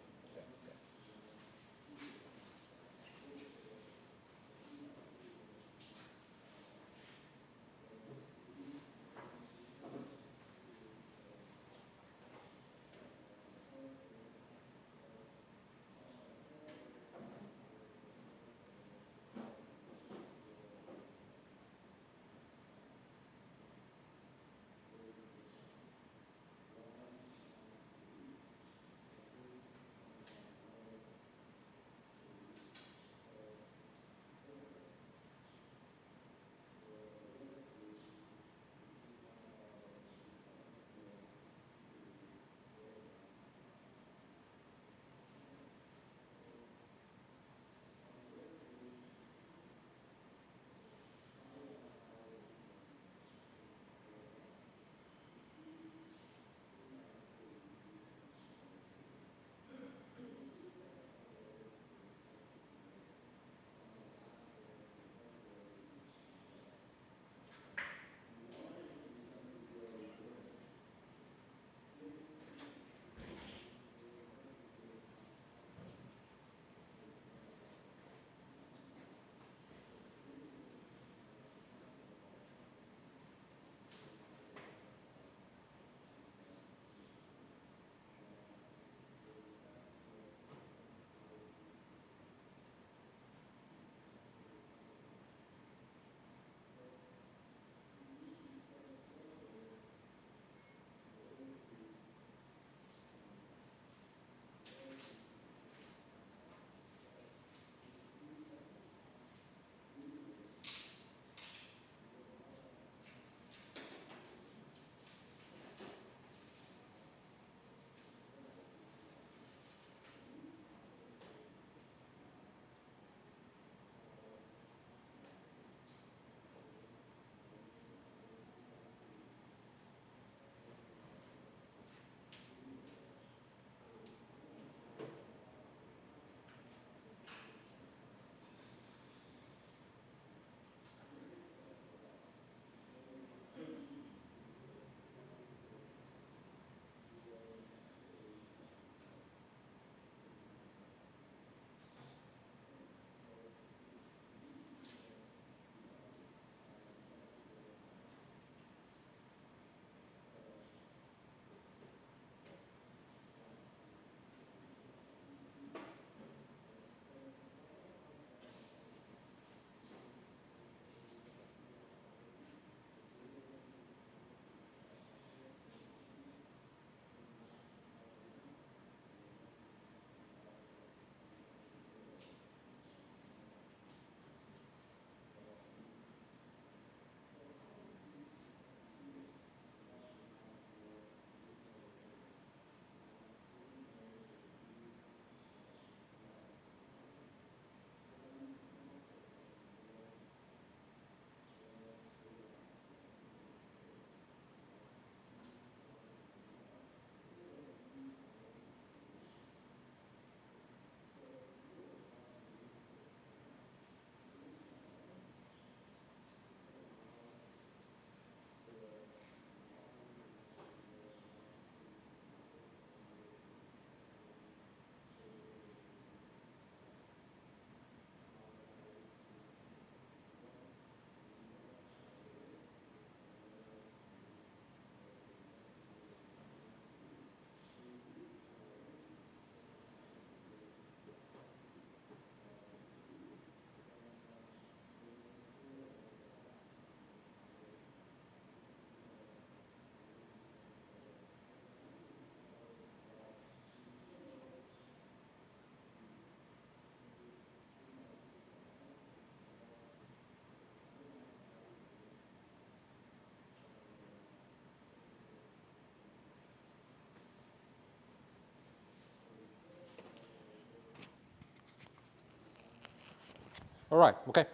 All right, okay.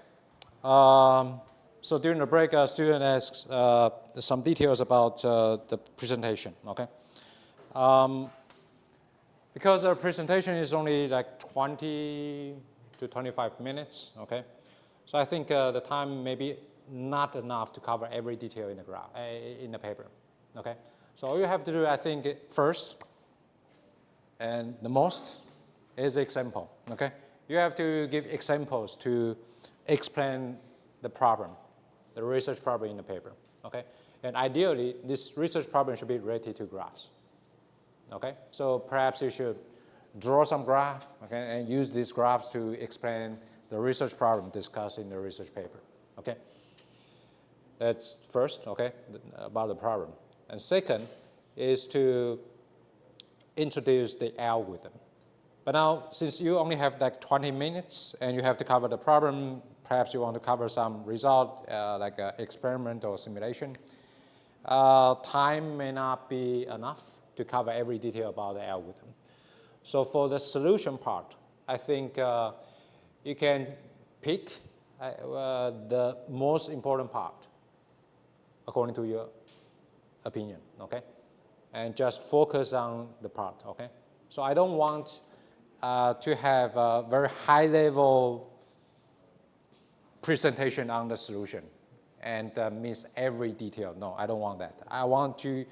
So during the break, student asks some details about the presentation, okay? Because the presentation is only like 20 to 25 minutes, okay? So I think the time may be not enough to cover every detail in the graph, in the paper, okay? So all you have to do, I think, first, and the most, is example, okay? You have to give examples to explain the problem, the research problem in the paper, okay? And ideally, this research problem should be related to graphs, okay? So perhaps you should draw some graph, okay, and use these graphs to explain the research problem discussed in the research paper, okay? That's first, okay, about the problem. And second is to introduce the algorithm. But now, since you only have like 20 minutes and you have to cover the problem, perhaps you want to cover some result, like an experiment or simulation, time may not be enough to cover every detail about the algorithm. So for the solution part, I think you can pick the most important part according to your opinion, okay? And just focus on the part, okay? So I don't want to have a very high-level presentation on the solution and miss every detail. No, I don't want that. I want to,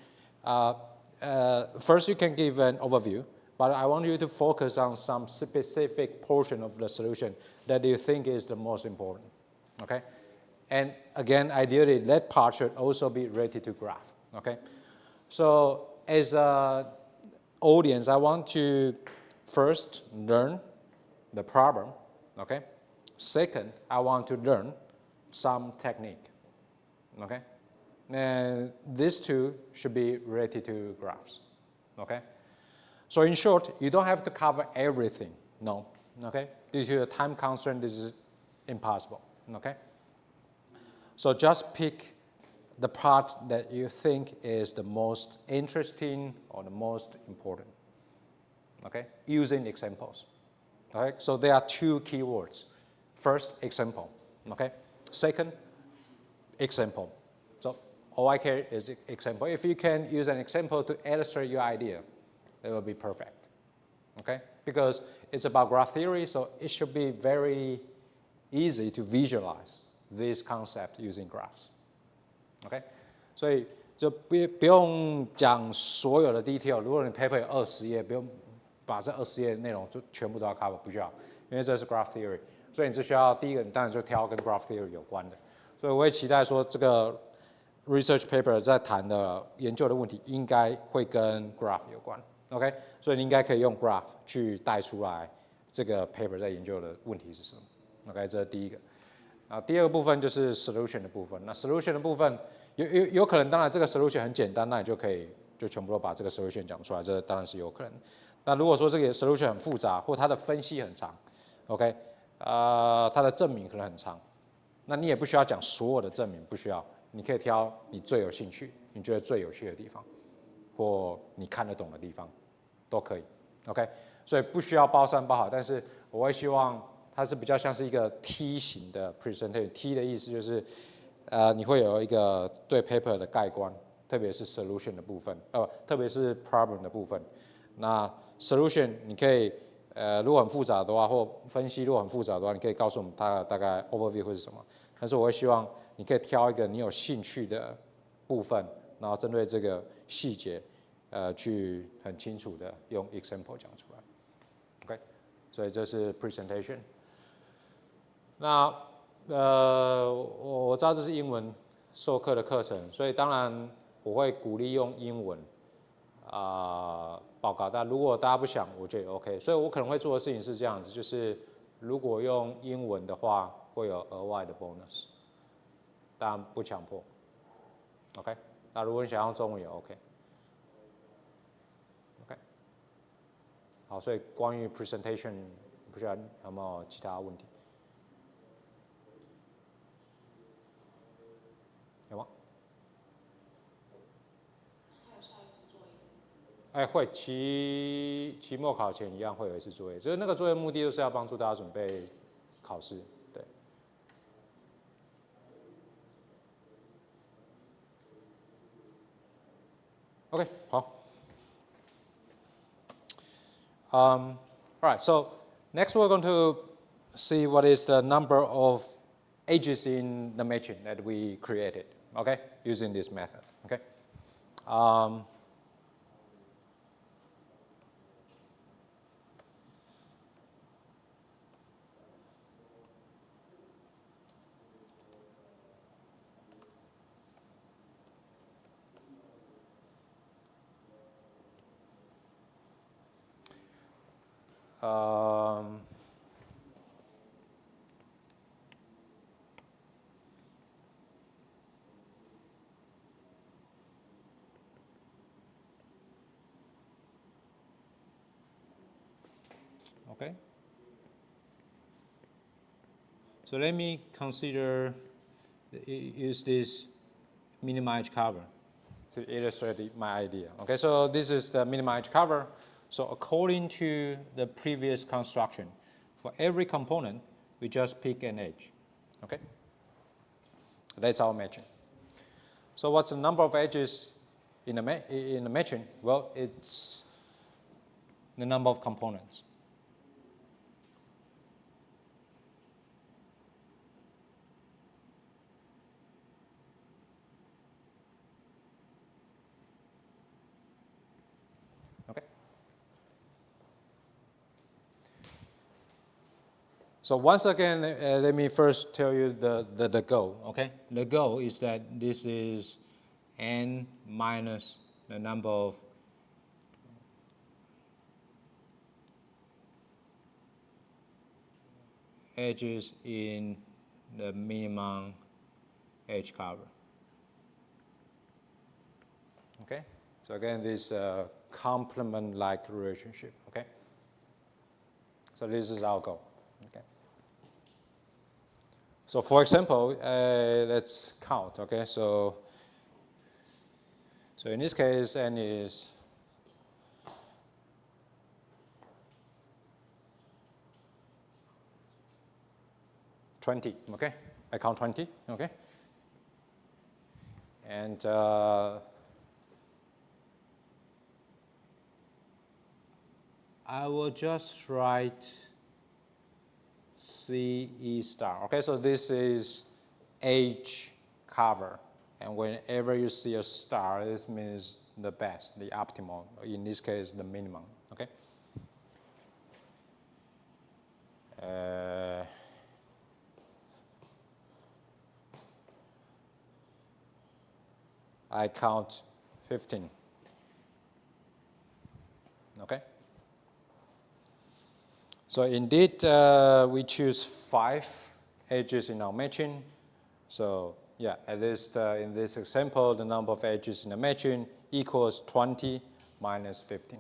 first you can give an overview, but I want you to focus on some specific portion of the solution that you think is the most important, okay? And again, ideally, that part should also be related to graph, okay? So as an audience, I want to first learn the problem, okay? Second, I want to learn some technique, okay? And these two should be related to graphs, okay? So in short, you don't have to cover everything, no, okay? Due to the time constraint, this is impossible, okay? So just pick the part that you think is the most interesting or the most important, okay? Using examples, all right? So there are two keywords. First, example, okay? Second, example. So all I care is example. If you can use an example to illustrate your idea, it will be perfect, okay? Because it's about graph theory, so it should be very easy to visualize this concept using graphs, okay? 所以就不用讲所有的 detail。如果你 paper 有20页，不用把这20页内容就全部都要 cover， 不需要，因为这是 graph theory， 所以你只需要第一个，你当然就挑跟 graph theory 有关的。所以我会期待说这个 research paper 在谈的研究的问题应该会跟 graph 有关 ，OK？ 所以你应该可以用 graph 去带出来这个 paper 在研究的问题是什么 ，OK？ 这是第一个。第二个部分就是 solution 的部分。那 solution 的部分有可能，当然这个 solution 很简单，那你就可以就全部都把这个 solution 讲出来，这当然是有可能。那如果说这个 solution 很复杂，或它的分析很长 ，OK？ 它的证明可能很长，那你也不需要讲所有的证明，不需要，你可以挑你最有兴趣、你觉得最有趣的地方，或你看得懂的地方，都可以 ，OK？ 所以不需要包山包海，但是我会希望它是比较像是一个梯形的 presentation。T 的意思就是，你会有一个对 paper 的概观，特别是 solution 的部分，特别是 problem 的部分。那 solution 你可以，如果很复杂的话，或分析如果很复杂的话，你可以告诉我们它大概 overview 会是什么。但是我会希望你可以挑一个你有兴趣的部分，然后针对这个细节，去很清楚的用 example 讲出来。OK， 所以这是 presentation。那我知道这是英文授课的课程，所以当然我会鼓励用英文报告。但如果大家不想，我觉得也 OK。所以我可能会做的事情是这样子，就是如果用英文的话，会有额外的 bonus， 当然不强迫。OK， 那如果你想用中文也 OK。OK， 好，所以关于 presentation， 不知道有没有其他问题？有吗？会期末考前一样会有一次作业，就是那个作业目的就是要帮助大家准备考试，对。OK，好。All right, so next we're going to see what is the number of edges in the matrix that we created, okay, using this method, okay. Okay. So let me consider use this minimized cover to illustrate my idea. Okay, so this is the minimized cover. So according to the previous construction, for every component, we just pick an edge. Okay, that's our matching. So what's the number of edges in the matching? Well, it's the number of components. Okay. So once again, let me first tell you the goal, okay? The goal is that this is n minus the number of edges in the minimum edge cover. Okay? So again, this complement-like relationship, okay? So this is our goal, okay? So for example, let's count, okay? So in this case, n is 20, okay? I count 20, okay? And I will just write CE star. Okay, so this is edge cover. And whenever you see a star, this means the best, the optimal. In this case, the minimum, okay? I count 15, okay? So indeed, we choose 5 edges in our matching. So yeah, at least in this example, the number of edges in the matching equals 20 minus 15.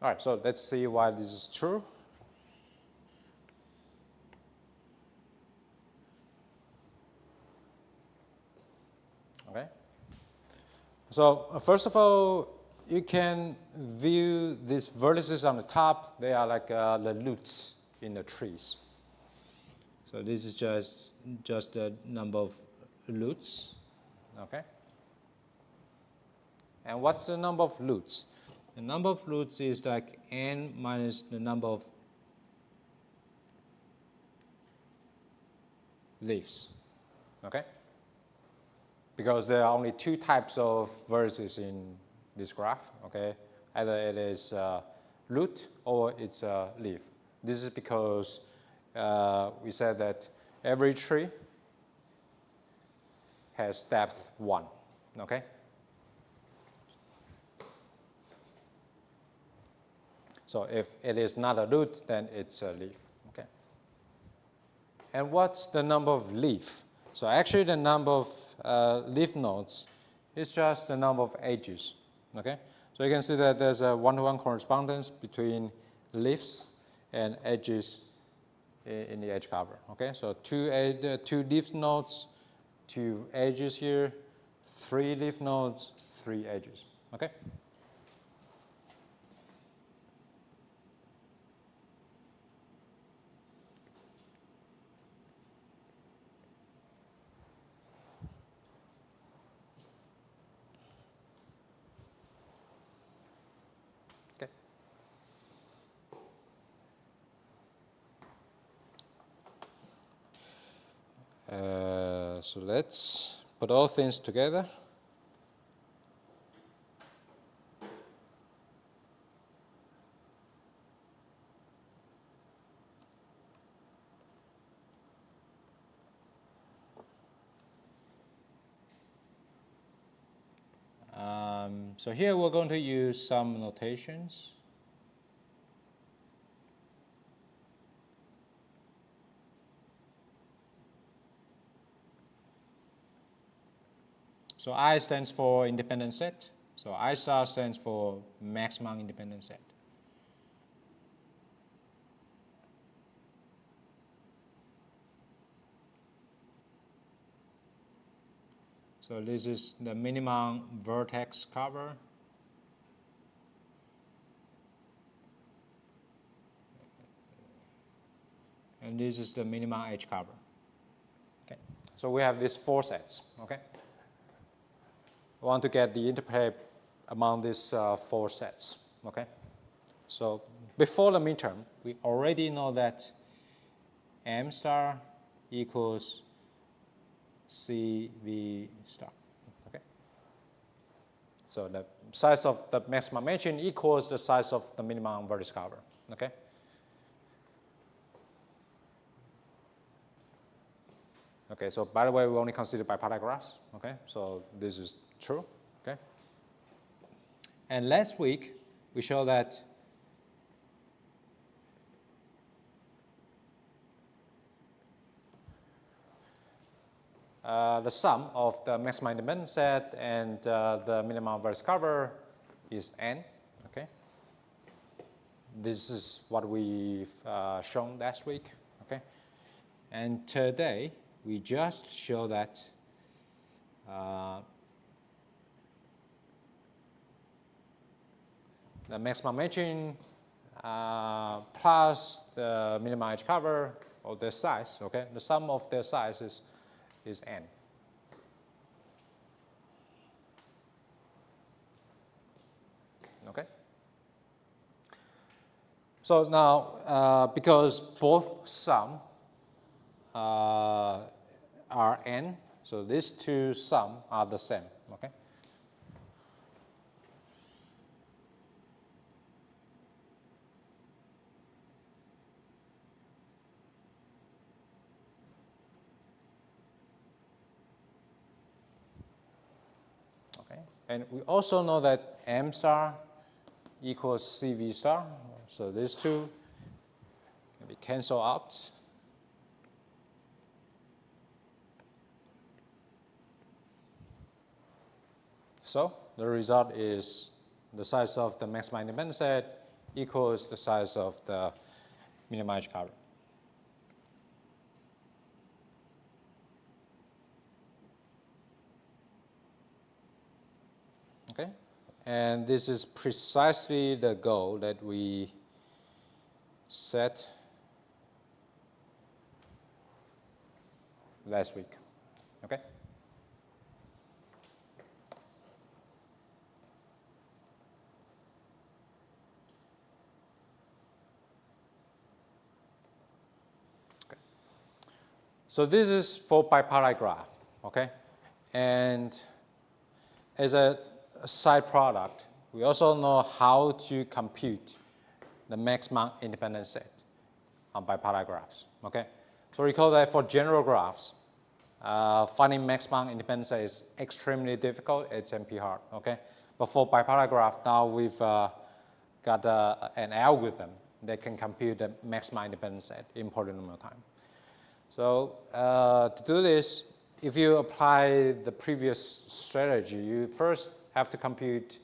All right, so let's see why this is true. Okay. So first of all, you can view these vertices on the top. They are like the roots in the trees. So this is just the number of roots, okay? And what's the number of roots? The number of roots is like n minus the number of leaves, okay? Because there are only 2 types of vertices in this graph, okay? Either it is root or it's a leaf. This is because we said that every tree has depth 1, okay? So if it is not a root, then it's a leaf, okay? And what's the number of leaf? So actually the number of leaf nodes is just the number of edges, okay? So you can see that there's a one-to-one correspondence between leaves and edges in the edge cover, okay? So 2 leaf nodes, 2 edges here, 3 leaf nodes, 3 edges, okay? Okay. So let's put all things together. So here we're going to use some notations. So I stands for independent set. So I star stands for maximum independent set. So this is the minimum vertex cover. And this is the minimum edge cover. Okay. So we have these 4 sets. Okay. We want to get the interplay among these 4 sets. Okay. So before the midterm, we already know that M star equals CV star. Okay. So the size of the maximum matching equals the size of the minimum vertex cover. Okay. Okay, so by the way, we only consider bipartite graphs. Okay, so this is true. Okay. And last week, we showed that the sum of the maximum independent set and the minimum vertex cover is n. Okay. This is what we've shown last week. Okay. And today, we just show that the maximum matching plus the minimum edge cover or their size, okay? The sum of their sizes is n. Okay? So now, because both sum are n, so these 2 sum are the same, okay? Okay, and we also know that M star equals CV star, so these 2 can be canceled out. So the result is the size of the maximum independent set equals the size of the minimum edge cover. Okay, and this is precisely the goal that we set last week. Okay. So this is for bipartite graph, okay? And as a side product, we also know how to compute the maximum independent set on bipartite graphs, okay? So recall that for general graphs, finding maximum independent set is extremely difficult, it's NP hard, okay? But for bipartite graph, now we've got an algorithm that can compute the maximum independent set in polynomial time. So to do this, if you apply the previous strategy, you first have to compute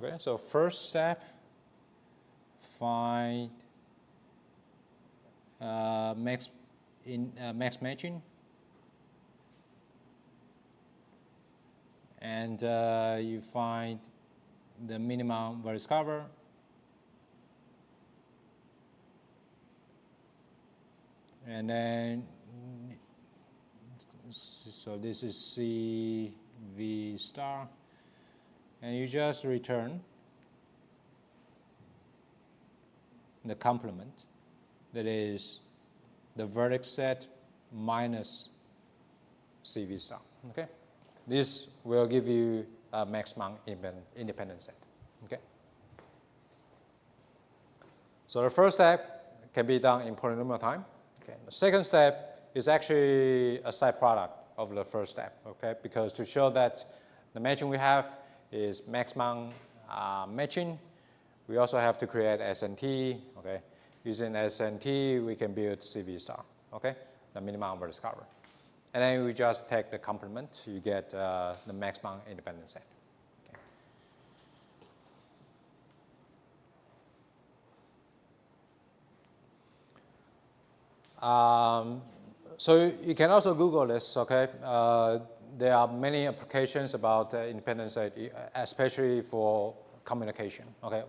okay, so first step, find max matching, and you find the minimum vertex cover, and then so this is CV star, and you just return the complement, that is the vertex set minus CV star. Okay, this will give you a maximum independent set. Okay, so the first step can be done in polynomial time. Okay, the second step is actually a side product of the first step. Okay, because to show that the matching we have is maximum matching, we also have to create SNT. Okay, using SNT we can build CV star. Okay, the minimum vertex cover, and then we just take the complement. You get the maximum independent set. Okay. So you can also Google this. Okay, there are many applications about independent set, especially for communication. Okay,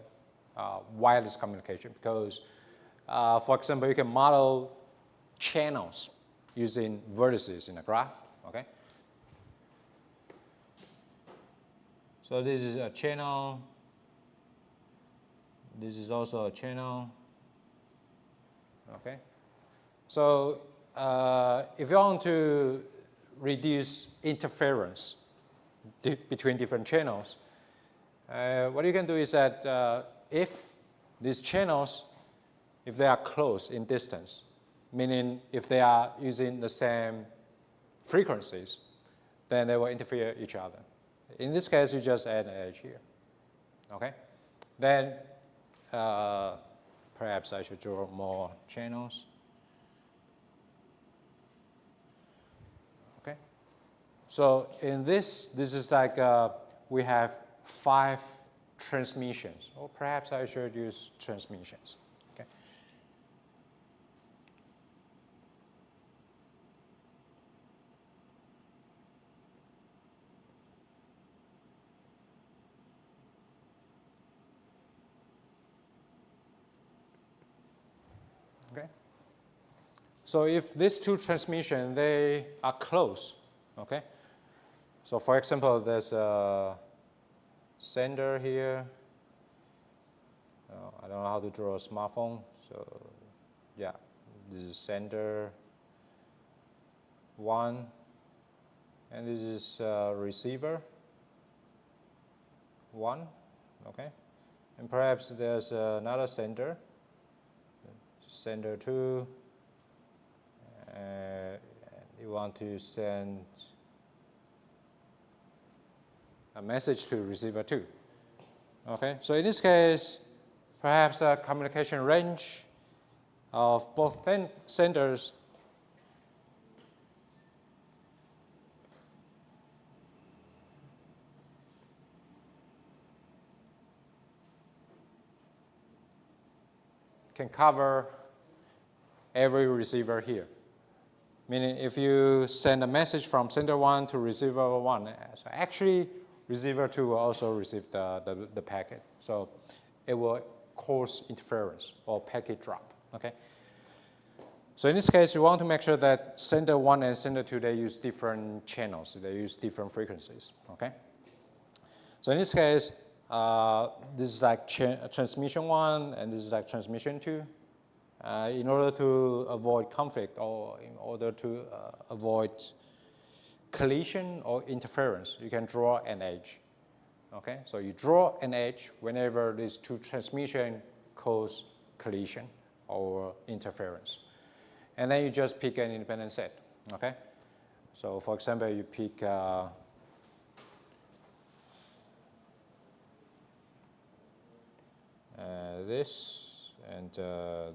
wireless communication, because, for example, you can model channels using vertices in a graph. Okay, so this is a channel. This is also a channel. Okay, so if you want to reduce interference between different channels, what you can do is that if these channels, if they are close in distance, meaning if they are using the same frequencies, then they will interfere each other. In this case, you just add an edge here. Okay, then perhaps I should draw more channels. Okay, so in this is like we have 5 transmissions, or perhaps I should use transmissions. Okay. Okay. So if these 2 transmissions, they are close, okay? So for example, there's a sender here. I don't know how to draw a smartphone, so yeah, this is sender 1, and this is receiver 1, okay? And perhaps there's another sender, sender 2, you want to send a message to receiver 2. Okay, so in this case, perhaps the communication range of both senders can cover every receiver here. Meaning if you send a message from sender 1 to receiver 1, so actually receiver 2 will also receive the packet. So it will cause interference or packet drop. Okay. So in this case, you want to make sure that sender 1 and sender 2, they use different channels. They use different frequencies. Okay. So in this case, this is like transmission 1, and this is like transmission 2. In order to avoid conflict, or in order to avoid collision or interference, you can draw an edge. Okay, so you draw an edge whenever these 2 transmissions cause collision or interference, and then you just pick an independent set. Okay, so for example, you pick this and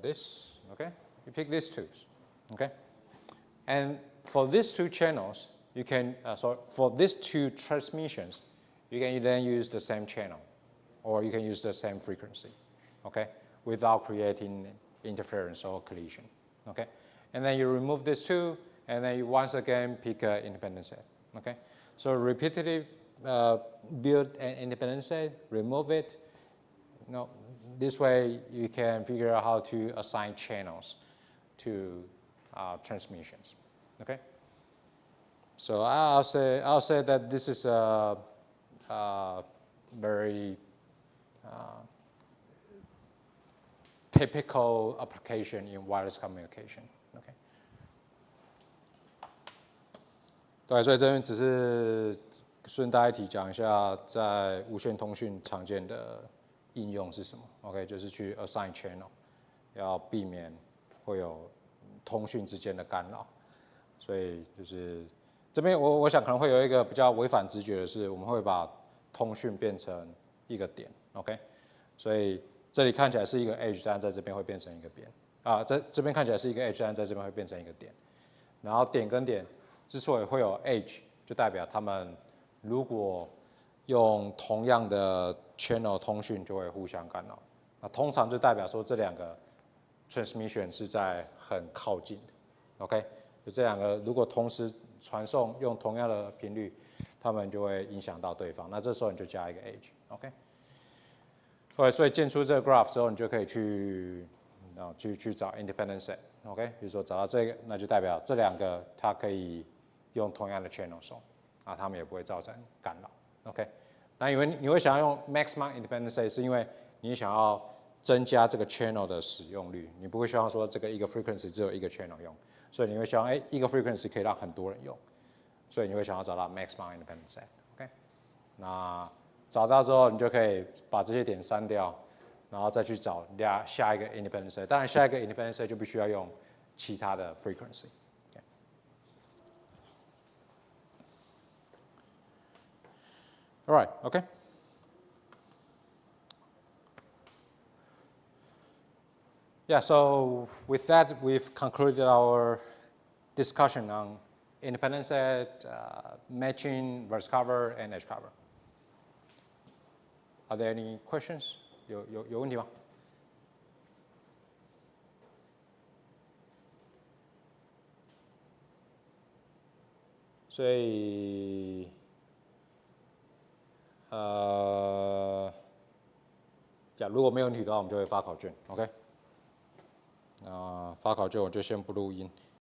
this. Okay, you pick these 2. Okay, and for these 2 channels, you can for these 2 transmissions, you can then use the same channel, or you can use the same frequency. Okay, without creating interference or collision. Okay, and then you remove these two, and then you once again pick an independent set. Okay, so repeatedly build an independent set, remove it. This way you can figure out how to assign channels to transmissions. Okay, so I'll say that this is a very typical application in wireless communication. OK， 对，所以这边只是顺带一提讲一下，在无线通讯常见的应用是什么 ？OK， 就是去 assign channel， 要避免会有通讯之间的干扰。所以就是这边我想可能会有一个比较违反直觉的是，我们会把通讯变成一个点 ，OK， 所以这里看起来是一个 edge， 但在这边会变成一个边啊，这边看起来是一个 edge， 但在这边会变成一个点。然后点跟点之所以会有 edge， 就代表他们如果用同样的 channel 通讯就会互相干扰。那通常就代表说这两个 transmission 是在很靠近的 ，OK， 就这两个如果同时传送用同样的频率，他们就会影响到对方。那这时候你就加一个 edge，OK。所以建出这个 graph 之后，你就可以去找 independent set，OK， 比如说找到这个，那就代表这两个它可以用同样的 channel 送，啊，它们也不会造成干扰 ，OK。那因为你会想要用 maximum independent set， 是因为你想要增加这个 channel 的使用率，你不会希望说这个一个 frequency 只有一个 channel 用，所以你会希望一个 frequency 可以让很多人用，所以你会想要找到 maximum independent set，OK。那找到之后，你就可以把这些点删掉，然后再去找下一个 independent set。当然，下一个 independent set 就必须要用其他的 frequency。All right, okay. Yeah, so with that, we've concluded our discussion on independent set, matching, verse cover, and edge cover. Are there any questions? 有问题吗？所以如果没有问题的话，我们就会发考卷 ，OK？ 发考卷我就先不录音。